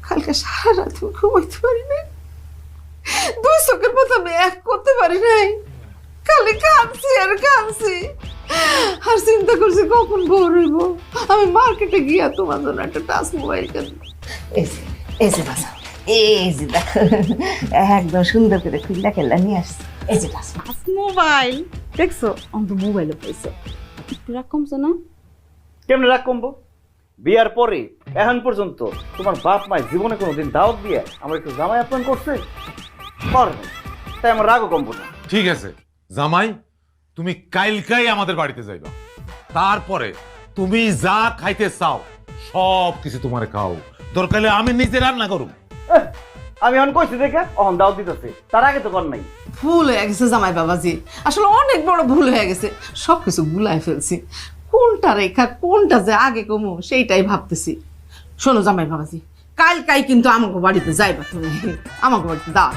Speaker 9: কালকে সারা রাত ঘুমাইতে পারি নাই, 2 চোখের মতো আমি এক করতে পারি নাই। খালি কাঁদছি আর কাঁদছি, আর চিন্তা করছি কখন ভোর হইব, আমি মার্কেটে গিয়া তোমার জন্য একটা টাচ মোবাইল কিনবো। এই যে বাসা, এই যে দেখো, একদম সুন্দর করে খুললা খেলা নিয়ে আসছি। এই যে টাচ
Speaker 4: মোবাইল দেখছো, অন্ত মোবাইলও পাইছো, একটু রাগ কমছে না?
Speaker 5: কেমনে রাগ কমবো? বিয়ার পরে এখন পর্যন্ত তোমার বাপ মায়ের জীবনে কোনোদিন দাওয়াত দিয়ে আমার একটু জামাই আপ্যায়ন করছে? তাই আমার রাগও কমবো না।
Speaker 8: ঠিক আছে জামাই, তুমি কালকাই আমাদের বাড়িতে যাইবা। তারপরে তুমি যা খাইতে চাও সব কিছু তোমার খাও, দরকার হলে আমি নিজে রান্না করুম।
Speaker 5: আমি এখন কইছি দেখে অহন দাওয়াত দিতেছে, তার আগে তো কর নাই।
Speaker 9: ভুল হয়ে গেছে জামাই বাবাজি, আসলে অনেক বড় ভুল হয়ে গেছে, সবকিছু গুলাই ফেলছি। কোনটা রেখা কোনটা যে আগে কমু সেইটাই ভাবতেছি। শোনো জামাই বাবাজি, কালকাই কিন্তু আমাকে বাড়িতে যাইবা তুমি, আমাকে বাড়িতে দাও।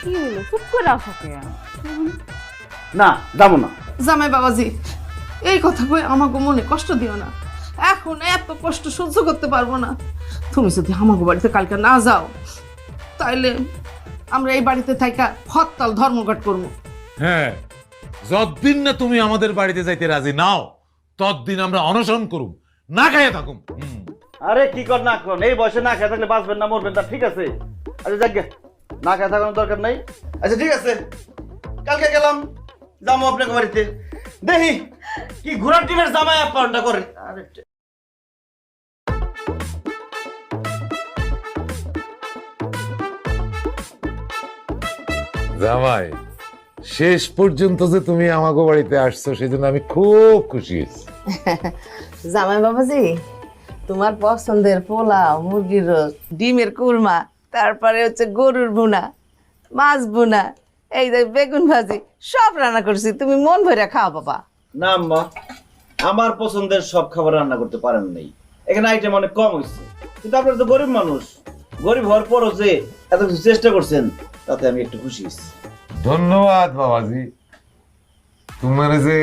Speaker 4: কি হলো চুপ করে আসো কে?
Speaker 5: না যাবো না।
Speaker 9: জামাই বাবাজি, এই কথা কই আমাকে মনে কষ্ট দিও না, এখন এত কষ্ট সহ্য করতে পারবো না। তুমি যদি আমাকে বাড়িতে কালকে না যাও তাইলে আমরা এই বাড়িতে থাইকা হরতাল ধর্মঘট করবো।
Speaker 8: হ্যাঁ, যতদিন না তুমি আমাদের বাড়িতে যাইতে রাজি নাও ততদিন আমরা অনশন করুম, না খাইয়ে থাকুম।
Speaker 5: আরে কি কর না কর, এই বয়সে না খেয়ে থাকলে বাঁচবেন না মরবেন তা ঠিক আছে। আচ্ছা যাক গে, না খেয়ে থাকানোর দরকার নাই। আচ্ছা ঠিক আছে, কালকে গেলাম যাবো আপনাকে বাড়িতে, দেখি কি ঘোড়ার টিমের জামাই আপ্যায়নটা করে। আরে
Speaker 8: জামাই, শেষ পর্যন্ত যে তুমি আমাকে বাড়িতে আসছো সেজন্য আমি খুব খুশি হয়েছি।
Speaker 9: জামাই বাবাজি, তোমার পছন্দের পোলাও, মুরগির রোস্ট, ডিমের কুরমা, তারপরে হচ্ছে গরুর ভুনা, মাছ ভুনা, এই যে বেগুন ভাজি সব রান্না করছি, তুমি মন ভরে খাও বাবা।
Speaker 5: না আম্মা, আমার পছন্দের সব খাবার রান্না করতে পারেন নাই, এখানে আইটেম অনেক কম হয়েছে, কিন্তু আপনারা তো গরিব মানুষ, গরিব হওয়ার পরও যে এত কিছু চেষ্টা করছেন তাতে আমি একটু খুশি হয়েছি।
Speaker 8: ধন্যবাদ বাবাজি, তোমার যে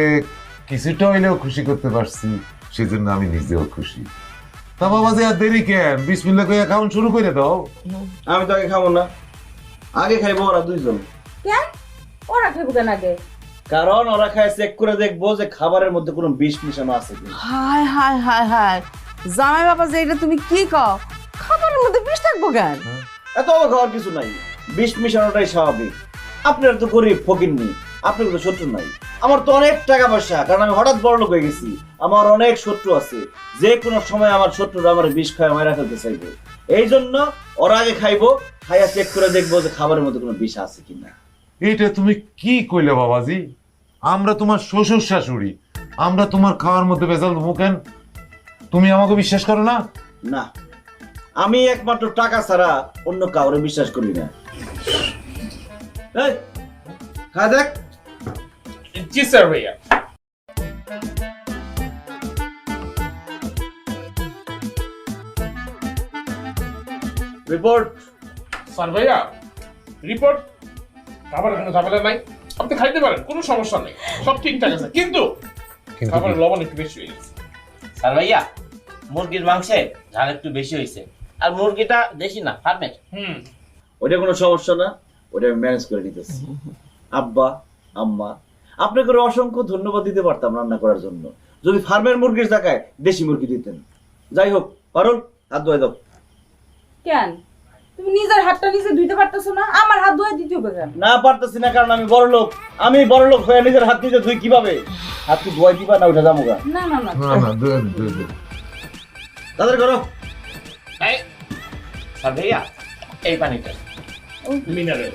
Speaker 8: কিছুটা হইলেও খুশি করতে পারছি সেজন্য আমি নিজেও খুশি। তা বাবাজি আর দেরি কেন, বিসমিল্লাহ কইয়া খাওন শুরু করে দাও।
Speaker 5: আমি তো আগে খাবো না, আগে খাইবো ওরা দুইজন।
Speaker 4: কেন ওরা খাইবো কেন আগে?
Speaker 5: কারণ ওরা খায় চেক করে দেখবো যে খাবারের মধ্যে কোনো বিষ মিশানো আছে কিনা।
Speaker 9: হায় হায় হায় হায়, জামাই বাবাজি এটা তুমি কি কও? খাবারের মধ্যে বিষ থাকবো কেন?
Speaker 5: এত অবাক হওয়ার কিছু নাই, বিষ মিশানোটাই স্বাভাবিক। আপনার তো গরিব ফকিন্নি, আপনার তো শত্রু নাই। আমার তো অনেক টাকা পয়সা, কারণ আমি হঠাৎ বড়লোক হয়ে গেছি, আমার অনেক শত্রু আছে, যে কোনো সময় আমার শত্রুরা আমার বিষ খায় মারা ফেলতে চাইবে। এই জন্য ওরা আগে খাইবো, খাইয়া চেক করে দেখবো যে খাবারের মধ্যে কোনো বিষ আছে কিনা।
Speaker 8: এইটা তুমি কি কইলে বাবাজি? আমরা তোমার শ্বশুর শাশুড়ি, আমরা তোমার খাওয়ার মধ্যে ভেজাল দেবো কেন? তুমি আমাকে বিশ্বাস করো না?
Speaker 5: না, আমি একমাত্র টাকা ছাড়া অন্য কাউরে বিশ্বাস করি না। এই, খা দেখ।
Speaker 2: জি স্যার ভাইয়া।
Speaker 5: রিপোর্ট।
Speaker 2: স্যার ভাইয়া, রিপোর্ট খাবারের কোনো ঝামেলা নাই, আপনি খাইতে পারেন, কোনো সমস্যা নেই, সব ঠিকঠাক আছে, কিন্তু খাবারের লবণ একটু বেশি হয়ে গেছে।
Speaker 1: স্যার ভাইয়া, মুরগির মাংসে ঝাল একটু বেশি হয়েছে, আর মুরগিটা দেশি না, ফার্মের।
Speaker 5: ওটা কোনো সমস্যা না, ওটা আমি ম্যানেজ করে নিতেছি। আব্বা, আম্মা, আপনাকে অসংখ্য ধন্যবাদ দিতে পারতাম রান্না করার জন্য, যদি ফার্মের মুরগির জায়গায় দেশি মুরগি দিতেন। যাই হোক, পারুল হাত ধুয়ে দাও।
Speaker 4: কেন তুমি নিজের হাতটা নিজে ধুইতে পারতেছো না? আমার হাত ধুয়ে দিতে হবে কেন?
Speaker 5: না পারতেছি না, কারণ আমি বড় লোক। আমি বড় লোক হয়ে নিজের হাত নিজে ধুই কিভাবে? হাত কি ধোয়াই দিবা না উঠে যাবো গা?
Speaker 4: না না না
Speaker 8: না না,
Speaker 5: তাদের করো।
Speaker 1: এই, স্যার ভাইয়া, এই পানিটা
Speaker 2: মিনারেল।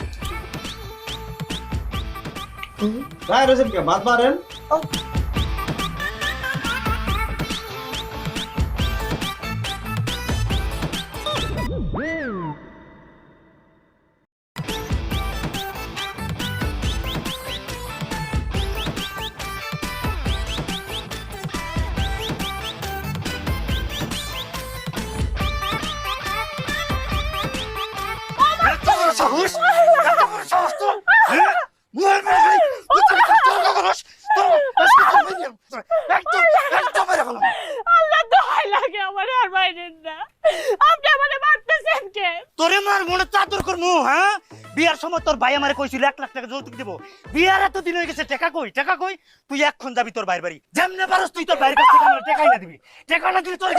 Speaker 5: গায়ে রয়েছেন কে? মাছ মারেন।
Speaker 4: আল্লাহ দোহাই লাগে আমারে আর বাইরেন না, আপনি আমারে মারতেছেন কে?
Speaker 10: তোরে মার মনে চাদর করমু। হ্যাঁ, বিয়ার সময় তোর ভাই আমারে কইছিল 1 লাখ টাকা যৌতুক দেব। বিয়ার এত দিন হয়ে গেছে, টাকা কই? টাকা কই? তুই এখন যাবি তোর ভাইয়ের বাড়ি, যেমনে পারস তুই তোর ভাইয়ের কাছ থেকে আমার টাকাই না দিবি। টাকা না দিলে তোর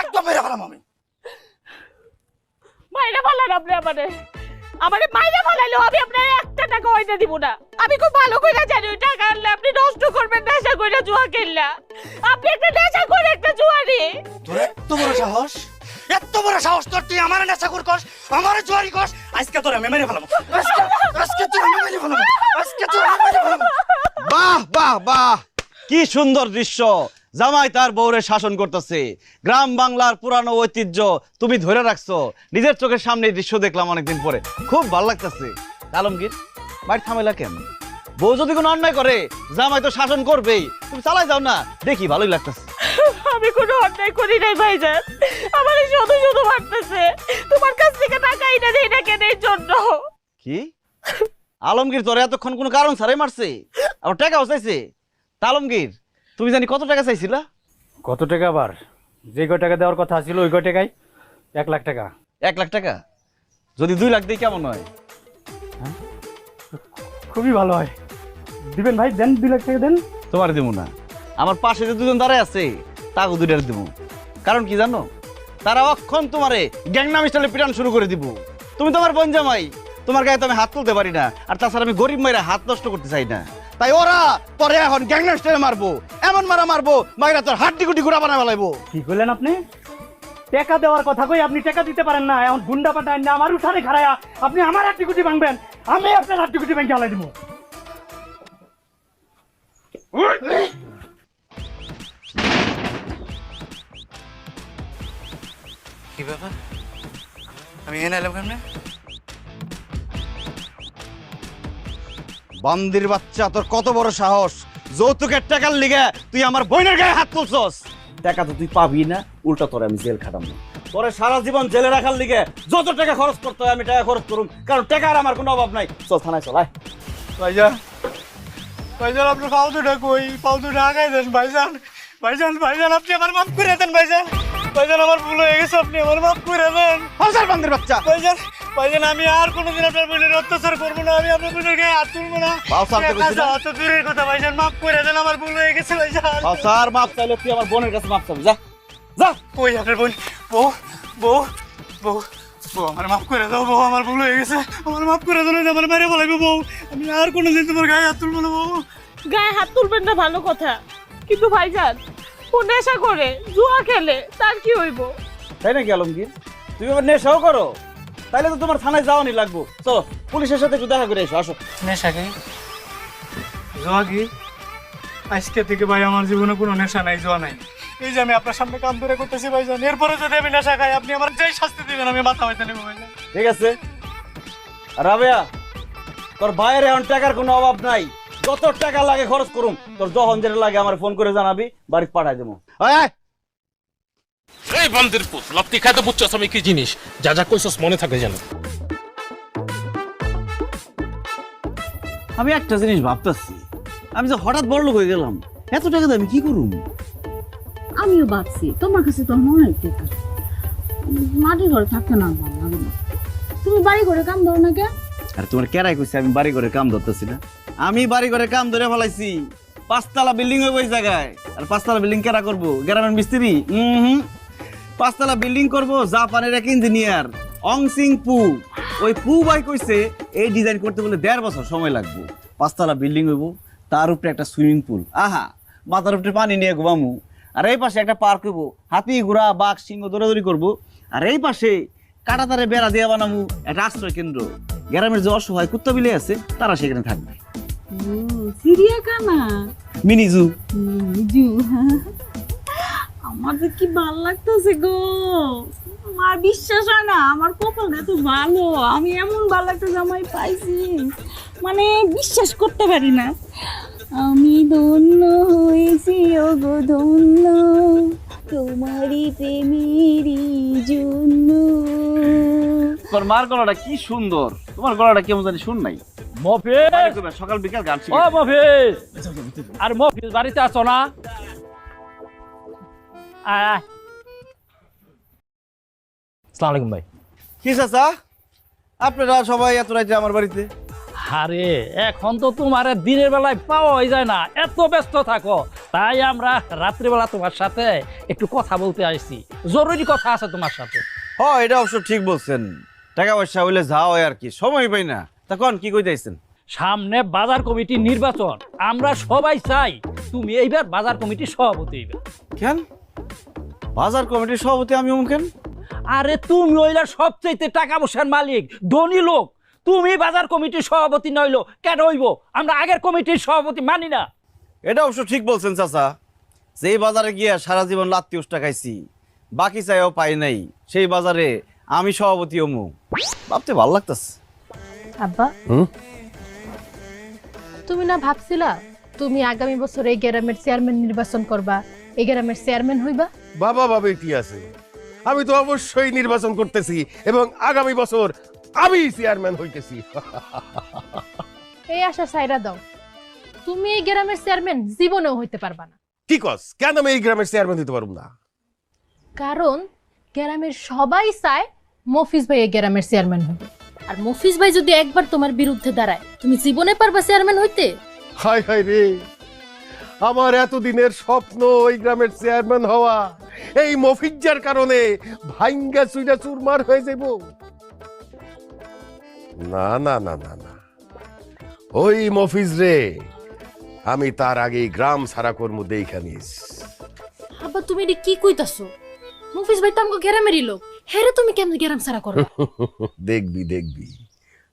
Speaker 10: একদম মেরে ফেলাম আমি।
Speaker 4: মাইরা ফালান আপনি আমারে মাইরা ফালাইলেও আমি আপনার 1 টাকা হইতে দিব না। আমি খুব ভালো করে জানি ওই টাকা আনলে আপনি নষ্ট করবেন নেশা করে জুয়া খেললা। আপনি একটা নেশা করে একটা জুয়ারি।
Speaker 10: তোর এত বড় সাহস, এত বড় সাহস তোর, তুই আমার নেশা করস, আমার জোয়ারি করস। আজকে তোর আমি মেরে ফেলাম, আজকে তোর আমি মেরে ফেলাম, আজকে তোর আমি মেরে ফেলাম।
Speaker 5: বাহ বাহ বাহ, কি সুন্দর দৃশ্য। জামাই তার বউরে শাসন করতেছে। গ্রাম বাংলার পুরানো ঐতিহ্য তুমি ধরে রাখছো। নিজের চোখের সামনে এই দৃশ্য দেখলাম অনেকদিন পরে, খুব ভালো লাগতেছে। আলমগীর, বাড়ি থামেলা কেন? বউ যদি কোনো অন্যায় করে জামাই তো শাসন করবেই, তুমি চালাই যাও না, দেখি ভালোই লাগতেছে।
Speaker 4: আমি কোনো অন্যায় করি নাই ভাইজান, আমার শুধু শুধু মারতেছে, তোমার কাছ থেকে টাকা এটা দেই না কেন এর জন্য।
Speaker 5: কি আলমগীর তোরে এতক্ষণ কোনো কারণ ছাড়াই মারছে, আবার টাকাও চাইছে? তা আলমগীর তুমি জানি কত টাকা চাইছিলা?
Speaker 10: কত টাকা আবার? যে কয় টাকা দেওয়ার কথা ছিল ওই কয় টাকায় 1 লাখ টাকা।
Speaker 5: 1 লাখ টাকা? যদি 2 লাখ দিই কেমন হয়?
Speaker 10: খুবই ভালো হয়। দিবেন ভাই, দেন 2 লাখ টাকা দেন।
Speaker 5: তোমার দেবো না, আমার পাশে যে দুজন দাঁড়ায় আছে তাকে 2 টাকা দেবো। কারণ কি জানো? তারা অক্ষণ তোমারে গ্যাংনাম স্টাইলে পিটান শুরু করে দিব। তুমি তোমার বোন জামাই, তোমার গায়ে তো আমি হাত তুলতে পারি না, আর তাছাড়া আমি গরিব মাইরা হাত নষ্ট করতে চাই না। তাই ওরা তোরে এখন গ্যাংনাম স্টাইলে মারবো, এমন মারবো মাইরা তোর হাড্ডি গুটি গুড়া বানায় ফেলাইবো।
Speaker 10: কি করলেন আপনি? টাকা দেওয়ার কথা কই আপনি টাকা দিতে পারেন না, এখন গুন্ডা পাঠায় না আমার উঠানে খাড়ায়া আপনি আমার হাড্ডি গুটি ভাঙবেন, আমি আপনার হাড্ডি গুটি ভাঙে হালাই দিব।
Speaker 3: কি ব্যাপার? আমি এনে এলাম কেমনে?
Speaker 5: বান্দির বাচ্চা, তোর কত বড় সাহস! যৌতুকের টাকার লিগে তুই আমার বোনের গায়ে হাত তুলছস। টাকা তো তুই পাবি না, উল্টা তোরে আমি জেল খাটাবো। তোরে সারা জীবন জেলে রাখার লিগে যত টাকা খরচ করতে হয় আমি টাকা খরচ করুম, কারণ টাকার আমার কোনো অভাব নাই। চল থানায় চল। আয়
Speaker 3: ভাইজান, ভাইজান আপনার পাও দুটা কই? পাও দুটা আগাই দেন ভাইজান। ভাইজান, ভাইজান আপনি আমার মাফ করে দেন ভাইজান। ভাইজান আমার ভুল হয়ে গেছে, আপনি আমার মাফ করে দেন।
Speaker 5: হাজার বান্দির বাচ্চা!
Speaker 3: ভাইজান, ভাইজান আমি আর কোনোদিন আপনার বোনের অত্যাচার করবো না, আমি আপনার বোনের গায়ে হাত তুলবো না। অত দূরের কথা ভাইজান, মাফ করে দেন, আমার ভুল হয়ে গেছে ভাইজান।
Speaker 5: স্যার মাফ চাইলে তুই আমার বোনের কাছে মাফ চাবি, যা যা।
Speaker 3: ওই আপনার বোন, বউ বউ বউ বউ আমার মাফ করে দাও বউ, আমার ভুল হয়ে গেছে, আমার মাফ করে দাও, আমার মেরে বলাইবো বউ, আমি আর কোনোদিন তোমার গায়ে হাত তুলবো না বউ।
Speaker 4: গায়ে হাত তুলবেন না ভালো কথা, কিন্তু ভাইজান ও নেশা করে, জুয়া খেলে, তার কি হইব?
Speaker 5: তাই নাকি আলমগীর? তুমি আবার নেশাও করো? তাইলে তো তোমার থানায় যাওয়ানি লাগবো। চলো পুলিশের সাথে একটু দেখা করে এসো, আসো।
Speaker 3: নেশা কি? জোয়া কি? আজকে থেকে ভাই আমার জীবনে কোনো নেশা নাই, জোয়া নাই। এই যে আমি আপনার সামনে কাম ধরে করতেছি ভাইজান, এরপরে যদি আমি নেশা খাই আপনি আমার যেই শাস্তি দিবেন আমি মাথা হইতে নেবো ভাইজান।
Speaker 5: ঠিক আছে রাবেয়া, তোর ভাইয়ের এখন টাকার কোনো অভাব নাই, যত টাকা লাগে খরচ করুম, তোর যখন যেটা লাগে আমার ফোন করে জানাবি, বাড়িতে পাঠাই দেবো।
Speaker 2: এই বান্দির পুত, লাত্তি খাইতে বুঝছস আমি কি জিনিস, যা যা কইছস মনে থাকে যেন।
Speaker 5: আমি একটা জিনিস ভাবতেছি, আমি যে হঠাৎ বড় লোক হয়ে গেলাম, এত টাকা দিয়ে আমি কি করুম?
Speaker 4: আমিও ভাবছি তোমার কাছে তো অনেক টাকা, মাটির ঘরে থাকতে না ভালো লাগে না। তুমি বাড়ি ঘরে কাম ধরো না কেন?
Speaker 5: আর তোমার কেরাই কইছে আমি বাড়ি ঘরে কাম ধরতেছি না? আমি বাড়ি ঘরে কাম ধরে ফেলাইছি, 5 তলা বিল্ডিং হইব ওই জায়গায়। আর 5 তলা বিল্ডিং কেরা করবো? গ্রামের মিস্ত্রি? 5 তলা বিল্ডিং করবো জাপানের এক ইঞ্জিনিয়ার অং সিং পু। ওই পু ভাই কইছে এই ডিজাইন করতে বলে 1.5 বছর সময় লাগবে। 5 তলা বিল্ডিং হইব, তার উপরে একটা সুইমিং পুল, আহা মাথার উপরে পানি নিয়ে ঘুমামু। আর এই পাশে একটা পার্ক হইব, হাতি ঘোড়া বাঘ সিংহ দৌড়াদৌড়ি করবো। আর এই পাশে কাটাতারে বেড়া দিয়ে বানামু একটা আশ্রয় কেন্দ্র। গ্রামের যে অসহায় কুত্তা বিলে আছে তারা সেখানে থাকবে।
Speaker 4: চিড়িয়াখানা,
Speaker 5: মিনি জু।
Speaker 4: আমার যে কি ভালো লাগতেছে গো, আমার বিশ্বাস হয় না আমার কপালটা এত ভালো, আমি এমন ভালো একটা জামাই পাইছি, মানে বিশ্বাস করতে পারি না। আমি ধন্য হয়েছি ও গো ধন্য, তোমারই প্রেমেরই জন্য।
Speaker 5: তোর মার গলাটা কি সুন্দর, তোমার গলাটা কেমন জানি শুন নাই।
Speaker 10: মফিজ,
Speaker 5: সকাল বিকাল গান
Speaker 10: ও
Speaker 5: শিখে।
Speaker 10: মফিজ, আর মফিজ বাড়িতে আছো না? আসসালামু আলাইকুম ভাই।
Speaker 5: কি চাচা, আপনারা সবাই এত রাইতে আমার বাড়িতে?
Speaker 10: আরে এখন তো তোমার দিনের বেলায় পাওয়াই যায় না, এত ব্যস্ত থাকো, তাই আমরা রাত্রিবেলা তোমার সাথে একটু কথা বলতে আসছি, জরুরি কথা আছে তোমার সাথে।
Speaker 5: হ্যাঁ এটা অবশ্য ঠিক বলছেন, টাকা পয়সা হইলে যা হয় আর কি, সময় পাই না। তখন কি কইতেছেন?
Speaker 10: সামনে বাজার কমিটির নির্বাচন, আমরা সবাই চাই তুমি এইবার বাজার কমিটির সভাপতি হইবে।
Speaker 5: কেন বাজার কমিটির সভাপতি আমি কেন?
Speaker 10: আরে তুমি হইলা সবচেয়ে টাকা পয়সার মালিক, ধনী লোক, তুমি বাজার কমিটির সভাপতি নইলো কেন হইব? আমরা আগের কমিটির সভাপতি মানি না।
Speaker 5: এটা অবশ্য ঠিক বলছেন চাচা, যেই বাজারে গিয়া সারা জীবন লাত্তি উষ্টা খাইছি, বাকি চাইও পাই নাই, সেই বাজারে আমি সভাপতি হমু, ভাবতে ভালো লাগতেছে।
Speaker 6: আব্বা, তুমি না ভাবছিলা তুমি আগামী বছর এই গ্রামের চেয়ারম্যান নির্বাচন করবা, এই গ্রামের চেয়ারম্যান হইবা?
Speaker 7: বাবা বাবা কি আছে, আমি তো অবশ্যই নির্বাচন করতেছি এবং আগামী বছর আমি চেয়ারম্যান হইতেছি।
Speaker 6: এই আশা সাইরা দাও, তুমি এই গ্রামের চেয়ারম্যান জীবনেও হইতে পারবা না।
Speaker 7: কি কস, কেন আমি এই গ্রামের চেয়ারম্যান হতে পারবো না?
Speaker 6: কারণ গ্রামের সবাই চায় মফিজ ভাই এই গ্রামের চেয়ারম্যান হবে, আর মফিজ ভাই যদি একবার তোমার বিরুদ্ধে দাঁড়ায় তুমি জীবনে পারবা চেয়ারম্যান হইতে?
Speaker 7: হায় হায় রে, আমার এতদিনের স্বপ্ন ওই গ্রামের চেয়ারম্যান হওয়া এই মফিজ্জার কারণে ভাঙ্গা চুইরা চুরমার হয়ে যাব। না না না না না, ওই মফিজ রে আমি তার আগে গ্রাম ছাড়া কর্ম দেখা নিস।
Speaker 6: আব্বা তুমি এটা কি কইতাছো? মফিজ ভাই তো আমগো গ্রামেরই লোক, হেরে তুমি কেমনে গ্রাম ছাড়া করো?
Speaker 7: দেখবি দেখবি,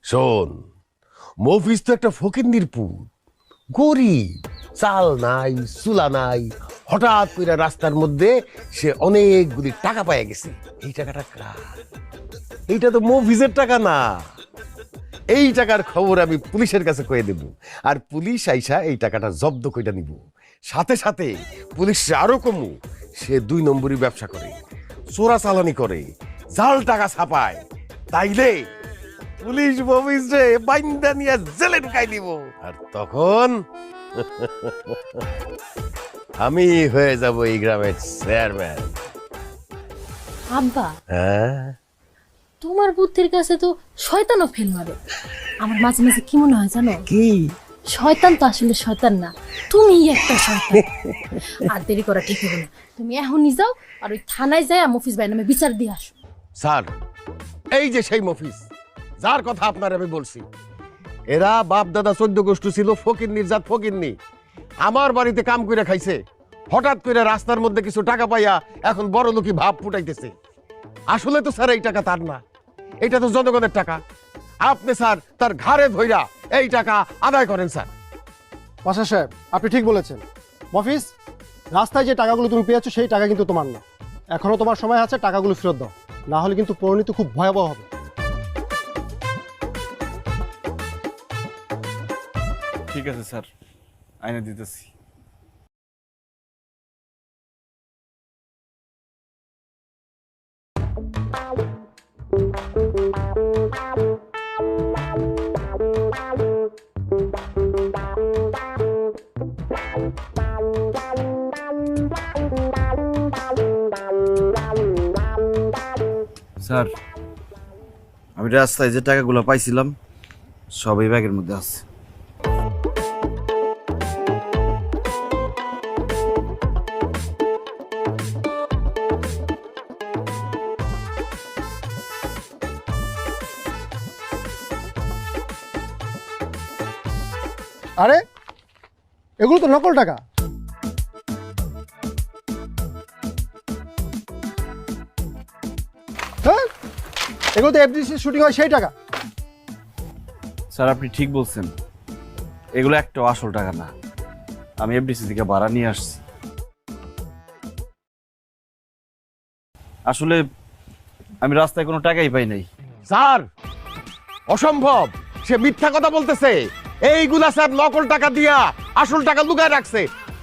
Speaker 7: শোন, মফিজ তো একটা ফকিন্নির পুত, গরিব, চাল নাই চুলা নাই, হঠাৎ করে রাস্তার মধ্যে সে অনেকগুলি টাকা পাইয়া গেছে। এই টাকাটা কার? এইটা তো মফিজের টাকা না। এই টাকার খবর আমি পুলিশের কাছে কয়ে দেব, আর পুলিশ আইসা এই টাকাটা জব্দ কইরা নিব। সাথে সাথে পুলিশ আরো কমু, সে 2 নম্বরই ব্যবসা করে, চোরা চালানি করে, জাল টাকা ছাপায়। তাইলে পুলিশ মফিজ রে বাইন্দা নিয়ে জেলে ঢুকাই দিব, আর তখন আমি হয়ে যাব এই গ্রামের চেয়ারম্যান।
Speaker 6: আব্বা
Speaker 7: হ্যাঁ,
Speaker 6: তোমার বুদ্ধির কাছে তো শয়তানও ফেল মারে। আমার মাঝে মাঝে কি মনে হয় জানো?
Speaker 7: কি?
Speaker 6: শয়তান তো আসলে শয়তান না, তুমি একটা শয়তান। আর দেরি করা ঠিক হবে না, তুমি এখনই যাও আর ওই থানায় যায় মফিজ ভাই নামে বিচার দিয়ে আসো।
Speaker 7: স্যার, এই যে সেই মফিজ যার কথা আপনার আমি বলছি, এরা বাপ দাদা 14 গোষ্ঠী ছিল ফকিন্নির জাত ফকিন্নি। আমার বাড়িতে কাম করে খাইছে, হঠাৎ করে রাস্তার মধ্যে কিছু টাকা পাইয়া এখন বড় লোকই ভাব ফুটাইতেছে। আসলে তো স্যার এই টাকা তার না, এটা তো জনগণের টাকা। আপনি স্যার তার ঘাড়ে ধইরা এই টাকা আদায় করেন স্যার।
Speaker 3: মাস্টার সাহেব, আপনি ঠিক বলেছেন। মফিজ, রাস্তায় যে টাকাগুলো তুমি পেয়েছো সেই টাকা কিন্তু তোমার না। এখনো তোমার সময় আছে, টাকাগুলো ফেরত দাও, না হলে কিন্তু পরিণতি খুব ভয়াবহ হবে।
Speaker 5: ঠিক আছে স্যার, আইনে দিতেছি। স্যার, আমি রাস্তায় যে টাকাগুলো পাইছিলাম সব এই ব্যাগের মধ্যে আছে।
Speaker 3: আরে এগুলো তো নকল টাকা। হ্যাঁ, এগুলো তো এফডিসি শুটিং হয় সেই টাকা।
Speaker 5: স্যার আপনি ঠিক বলছেন, এগুলো একটা আসল টাকা না, আমি এফডিসি থেকে ভাড়া নিয়ে আসছি। আসলে আমি রাস্তায় কোনো টাকাই পাই নাই।
Speaker 7: স্যার অসম্ভব, সে মিথ্যা কথা বলতেছে। এইগুলা স্যার নকল টাকা দিয়া আসল টাকা লুকায় রাখছে।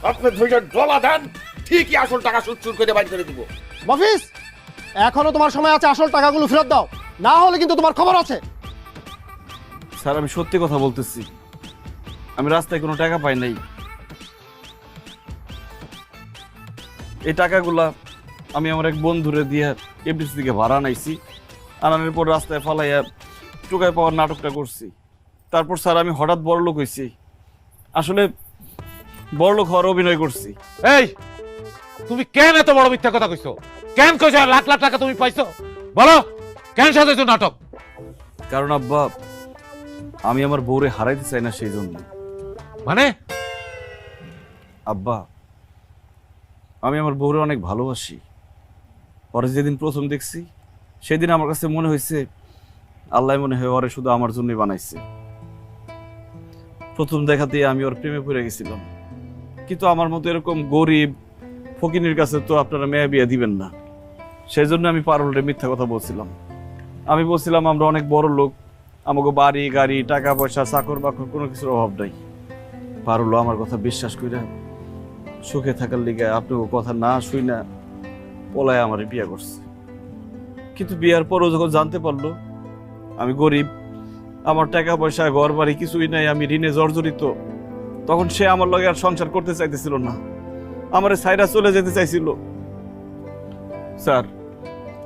Speaker 7: আপনি ধৈর্য ডলা দেন, ঠিকই আসল টাকা সুদ করে বাইর করে দিব।
Speaker 3: মফিজ, এখনো তোমার সময় আছে, আসল টাকাগুলো ফেরত দাও, না হলে কিন্তু তোমার খবর আছে।
Speaker 5: স্যার আমি সত্যি কথা বলতেছি, আমি রাস্তায় কোনো টাকা পাই নাই। এই টাকাগুলা আমি আমার এক বন্ধুরে দিয়ে এফডিসি থেকে ভাড়া নাইছি, আনানোর পর রাস্তায় ফালাইয়া টুকায় পাওয়ার নাটকটা করছি। তারপর স্যার আমি হঠাৎ বড়লোক হয়েছি, আসলে বড়লোক হওয়ার অভিনয় করছি।
Speaker 8: এই তুমি কেন এত বড় মিথ্যা কথা কইছো? কেন কইছো লাখ লাখ টাকা তুমি পাইছো? বলো কেন সাজাইছো নাটক?
Speaker 5: কারণ আব্বা, আমি আমার বউরে হারাইতে চাই না, সেই জন্য।
Speaker 8: মানে?
Speaker 5: আব্বা, আমি আমার বউরে অনেক ভালোবাসি। পরে যেদিন প্রথম দেখছি সেদিন আমার কাছে মনে হয়েছে আল্লাহ মনে হয় ওরে শুধু আমার জন্যই বানাইছে। প্রথম দেখাতেই আমি ওর প্রেমে পড়ে গেছিলাম, কিন্তু আমার মতো এরকম গরিব ফকিনের কাছে তো আপনারা মেয়ে বিয়ে দিবেন না। সেই জন্য আমি পারুলরে মিথ্যা কথা বলছিলাম। আমি বলছিলাম আমরা অনেক বড় লোক, আমাকে বাড়ি গাড়ি টাকা পয়সা চাকর বাকর কোনো কিছুর অভাব নাই। পারুল আমার কথা বিশ্বাস করে
Speaker 3: সুখে থাকার লিগে আপনার কথা না শুই না পলায় আমার বিয়ে করছে। কিন্তু বিয়ার পরও যখন জানতে পারলো আমি গরিব, আমার টাকা পয়সা ঘর বাড়ি কিছুই নাই, আমি ঋণে জর্জরিত, তখন সে আমার লগে আর সংসার করতে চাইতেছিল না, আমার সাইরা চলে যেতে চাইছিল। স্যার,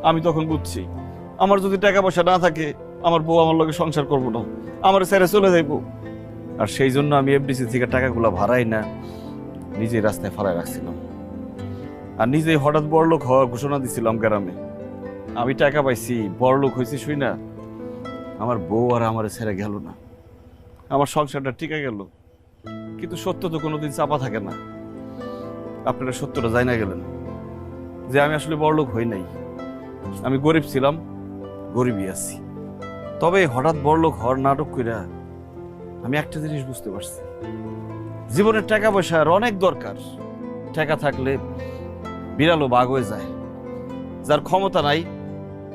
Speaker 3: আমি তখন বুঝছি আমার যদি টাকা পয়সা না থাকে আমার বউ আমার লগে সংসার করবো না, আমার সাইরা চলে যাইবো। আর সেই জন্য আমি এফডিসি থেকে টাকাগুলো ভাড়াই না নিজেই রাস্তায় ফালায় রাখছিলাম, আর নিজেই হঠাৎ বড়লোক হওয়ার ঘোষণা দিছিলাম গ্রামে। আমি টাকা পাইছি, বড়লোক হয়েছি শুই না, আমার বউ আর আমার ছেড়ে গেল না, আমার সংসারটা টিকে গেল। কিন্তু সত্য তো কোনোদিন চাপা থাকে না। আপনারা সত্যটা জানা না গেলেন যে আমি আসলে বড়লোক হই নাই, আমি গরিব ছিলাম, গরিবই আছি। তবে হঠাৎ বড়লোক হওয়ার নাটক কইরা আমি একটা জিনিস বুঝতে পারছি, জীবনের টাকা পয়সার অনেক দরকার। টাকা থাকলে বিড়ালও বাঘ হয়ে যায়। যার ক্ষমতা নাই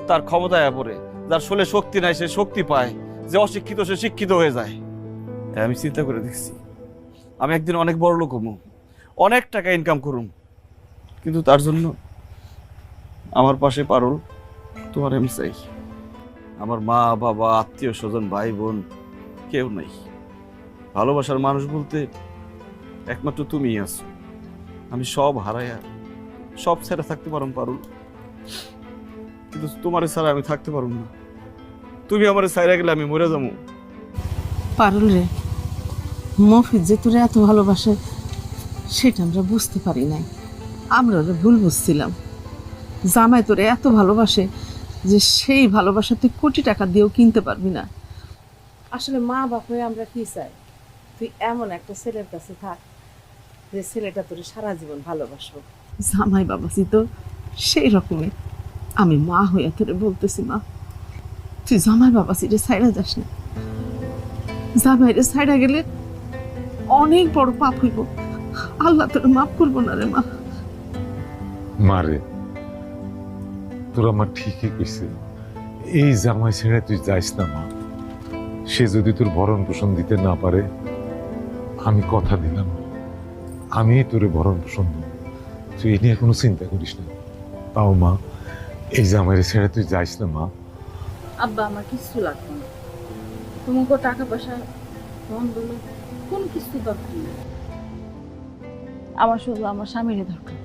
Speaker 3: তার ক্ষমতায় পড়ে, যার শরীরে শক্তি নাই সে শক্তি পায়, যে অশিক্ষিত সে শিক্ষিত হয়ে যায়। তাই আমি চিন্তা করে দেখছি আমি একদিন অনেক বড় লোক হবো, অনেক টাকা ইনকাম করুম, কিন্তু তার জন্য আমার পাশে পারুল তোমার আমি চাই। আমার মা বাবা আত্মীয় স্বজন ভাই বোন কেউ নাই। ভালোবাসার মানুষ বলতে একমাত্র তুমিই আছো। আমি সব হারাইয়া সব ছেড়ে থাকতে পারুম পারুল, কিন্তু তোমার ছাড়া আমি থাকতে পারুম না। তুমি আমার ছাইরা গেলে আমি মরে যাবো।
Speaker 9: পারুল রে, মফিজ যে তোরে এত ভালোবাসে সেটা আমরা বুঝতে পারি নাই, আমরা ওরা ভুল বুঝছিলাম। জামাই তোরে এত ভালোবাসে যে সেই ভালোবাসা তুই কোটি টাকা দিয়েও কিনতে পারবি না। আসলে মা বাপ হয়ে আমরা কি চাই, তুই এমন একটা ছেলের কাছে থাক যে ছেলেটা তোরে সারা জীবন ভালোবাসবো। জামাই বাবাজি তো সেই রকমের। আমি মা হইয়া তোরে বলতেছি, মা তুই জামাই বাবাজিরে ছাইড়া যাস না। জামাইরে ছাইড়া গেলে অনেক বড় পাপ হইব, আল্লাহ তোরে মাফ করবো না রে মা।
Speaker 8: মারে, তোর আমার ঠিকই কইছে, এই জামাই ছেড়ে তুই যাইস না মা। সে যদি তোর ভরণ পোষণ দিতে না পারে, আমি কথা দিলাম আমি তোরে ভরণ পোষণ দেব, তুই এই নিয়ে কোনো চিন্তা করিস না। তাও মা, এই জামাইরে ছেড়ে তুই যাইস না মা।
Speaker 4: আব্বা, আমার কিছু লাগবে না, তোমাকে টাকা পয়সা বন্ধু কোন কিছু দরকার নেই। আমার শুধু আমার স্বামীর দরকার,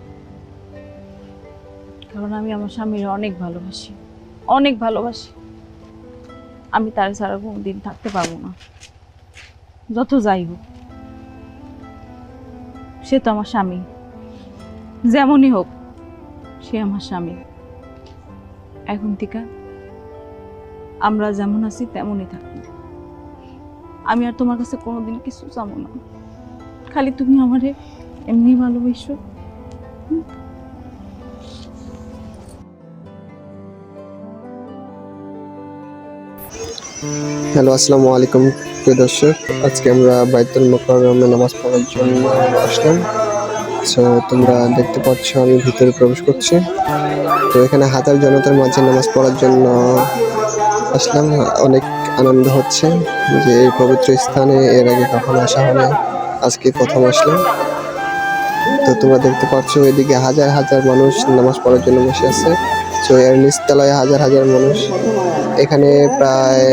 Speaker 4: কারণ আমি আমার স্বামীর অনেক ভালোবাসি, অনেক ভালোবাসি। আমি তার ছাড়া কোনোদিন থাকতে পারবো না, যত যাই হোক। সে তো আমার স্বামী, যেমনই হোক সে আমার স্বামী। এখন থেকে আমরা যেমন আছি তেমনই থাকবো। আমি আর তোমার কাছে কোনোদিন কিছু চাবো না, খালি তুমি আমারে এমনি ভালোবাসো।
Speaker 11: হ্যালো, আসসালামু আলাইকুম প্রিয় দর্শক। আজকে আমরা বাইতুল মুকাররমে নামাজ পড়ার জন্য আসলাম। সো তোমরা দেখতে পাচ্ছ আমি ভিতরে প্রবেশ করছি। তো এখানে হাজার জনতার মাঝে নামাজ পড়ার জন্য আসলাম। অনেক আনন্দ হচ্ছে যে এই পবিত্র স্থানে এর আগে কখনো আসা হয়, আজকে প্রথম আসলাম। তো তোমরা দেখতে পাচ্ছ এদিকে হাজার হাজার মানুষ নামাজ পড়ার জন্য বসে আছে। তো এর নিচতলায় হাজার হাজার মানুষ। এখানে প্রায়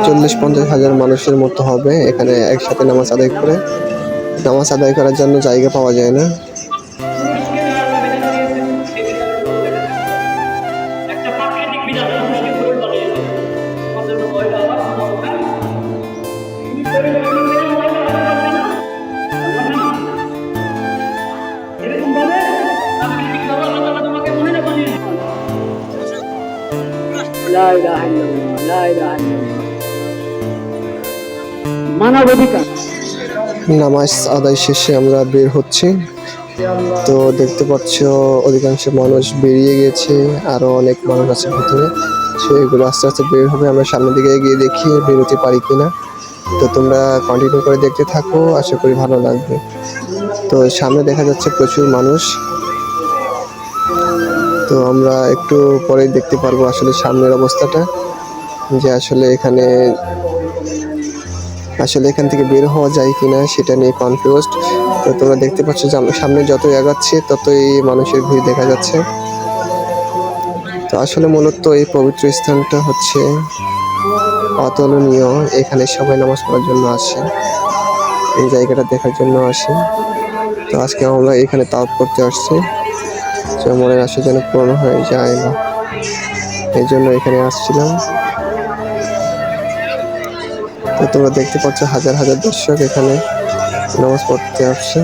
Speaker 11: 40-50 হাজার মানুষের মতো হবে এখানে একসাথে নামাজ আদায় করে। নামাজ আদায় করার জন্য জায়গা পাওয়া যায় না। নামাজ আদায় শেষে আমরা বের হচ্ছি। তো দেখতে পাচ্ছ অধিকাংশ মানুষ বেরিয়ে গেছে, আরো অনেক মানুষ আছে ভিতরে। সেগুলো আস্তে আস্তে বের হবে, আমরা সামনের দিকে এগিয়ে দেখি বেরোতে পারি কিনা। তো তোমরা কন্টিনিউ করে দেখতে থাকো, আশা করি ভালো লাগবে। তো সামনে দেখা যাচ্ছে প্রচুর মানুষ। তো আমরা একটু পরে দেখতে পারবো আসলে সামনের অবস্থাটা, যে আসলে এখানে আসলে এখান থেকে বের হওয়া যায় কিনা সেটা নিয়ে কনফিউজড। তো তোমরা দেখতে পাচ্ছ যে আমরা সামনে যতই এগোচ্ছি ততই মানুষের ভিড় দেখা যাচ্ছে। তো আসলে মূলত এই পবিত্র স্থানটা হচ্ছে অতুলনীয়। এখানে সবাই নামাজ পড়ার জন্য আসে, এই জায়গাটা দেখার জন্য আসে। তো আজকে আমরা এখানে তাওয়াফ করতে আসছি, যে মনের আশা যেন পূরণ হয়ে যায়, না এই জন্য এখানে আসছিলাম। তো তোমরা দেখতে পাচ্ছ হাজার হাজার দর্শক এখানে নামাজ পড়তে আসছে।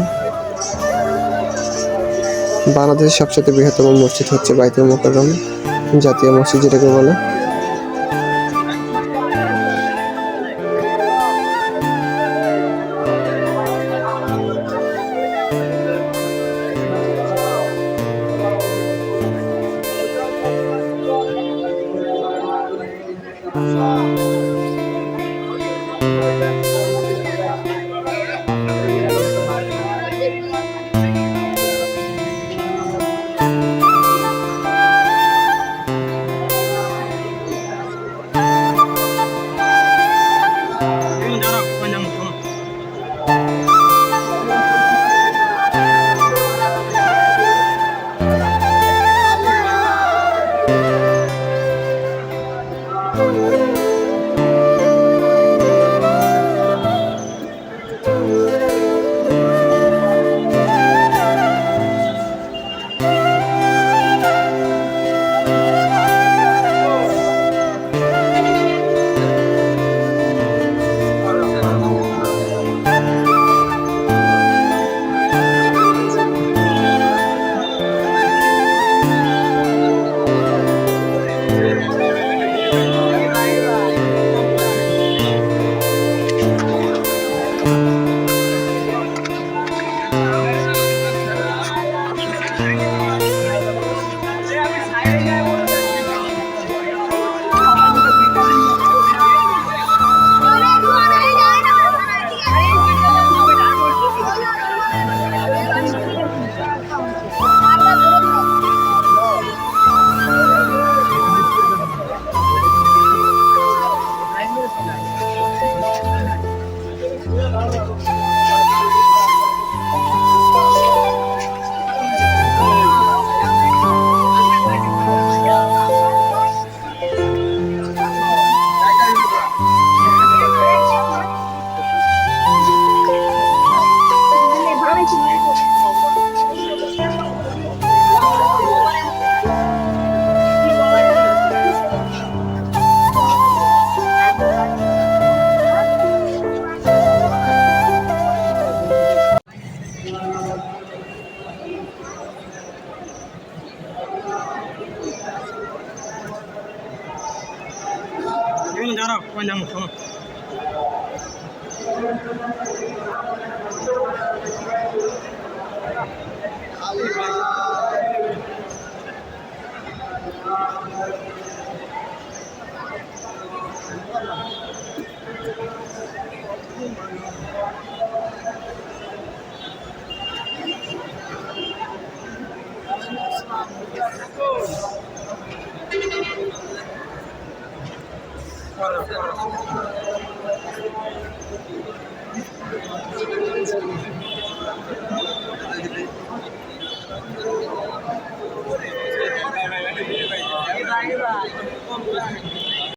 Speaker 11: বাংলাদেশের সবচেয়ে বৃহত্তম মসজিদ হচ্ছে বাইতুল মুকাররম, জাতীয় মসজিদ যেটাকে বলে।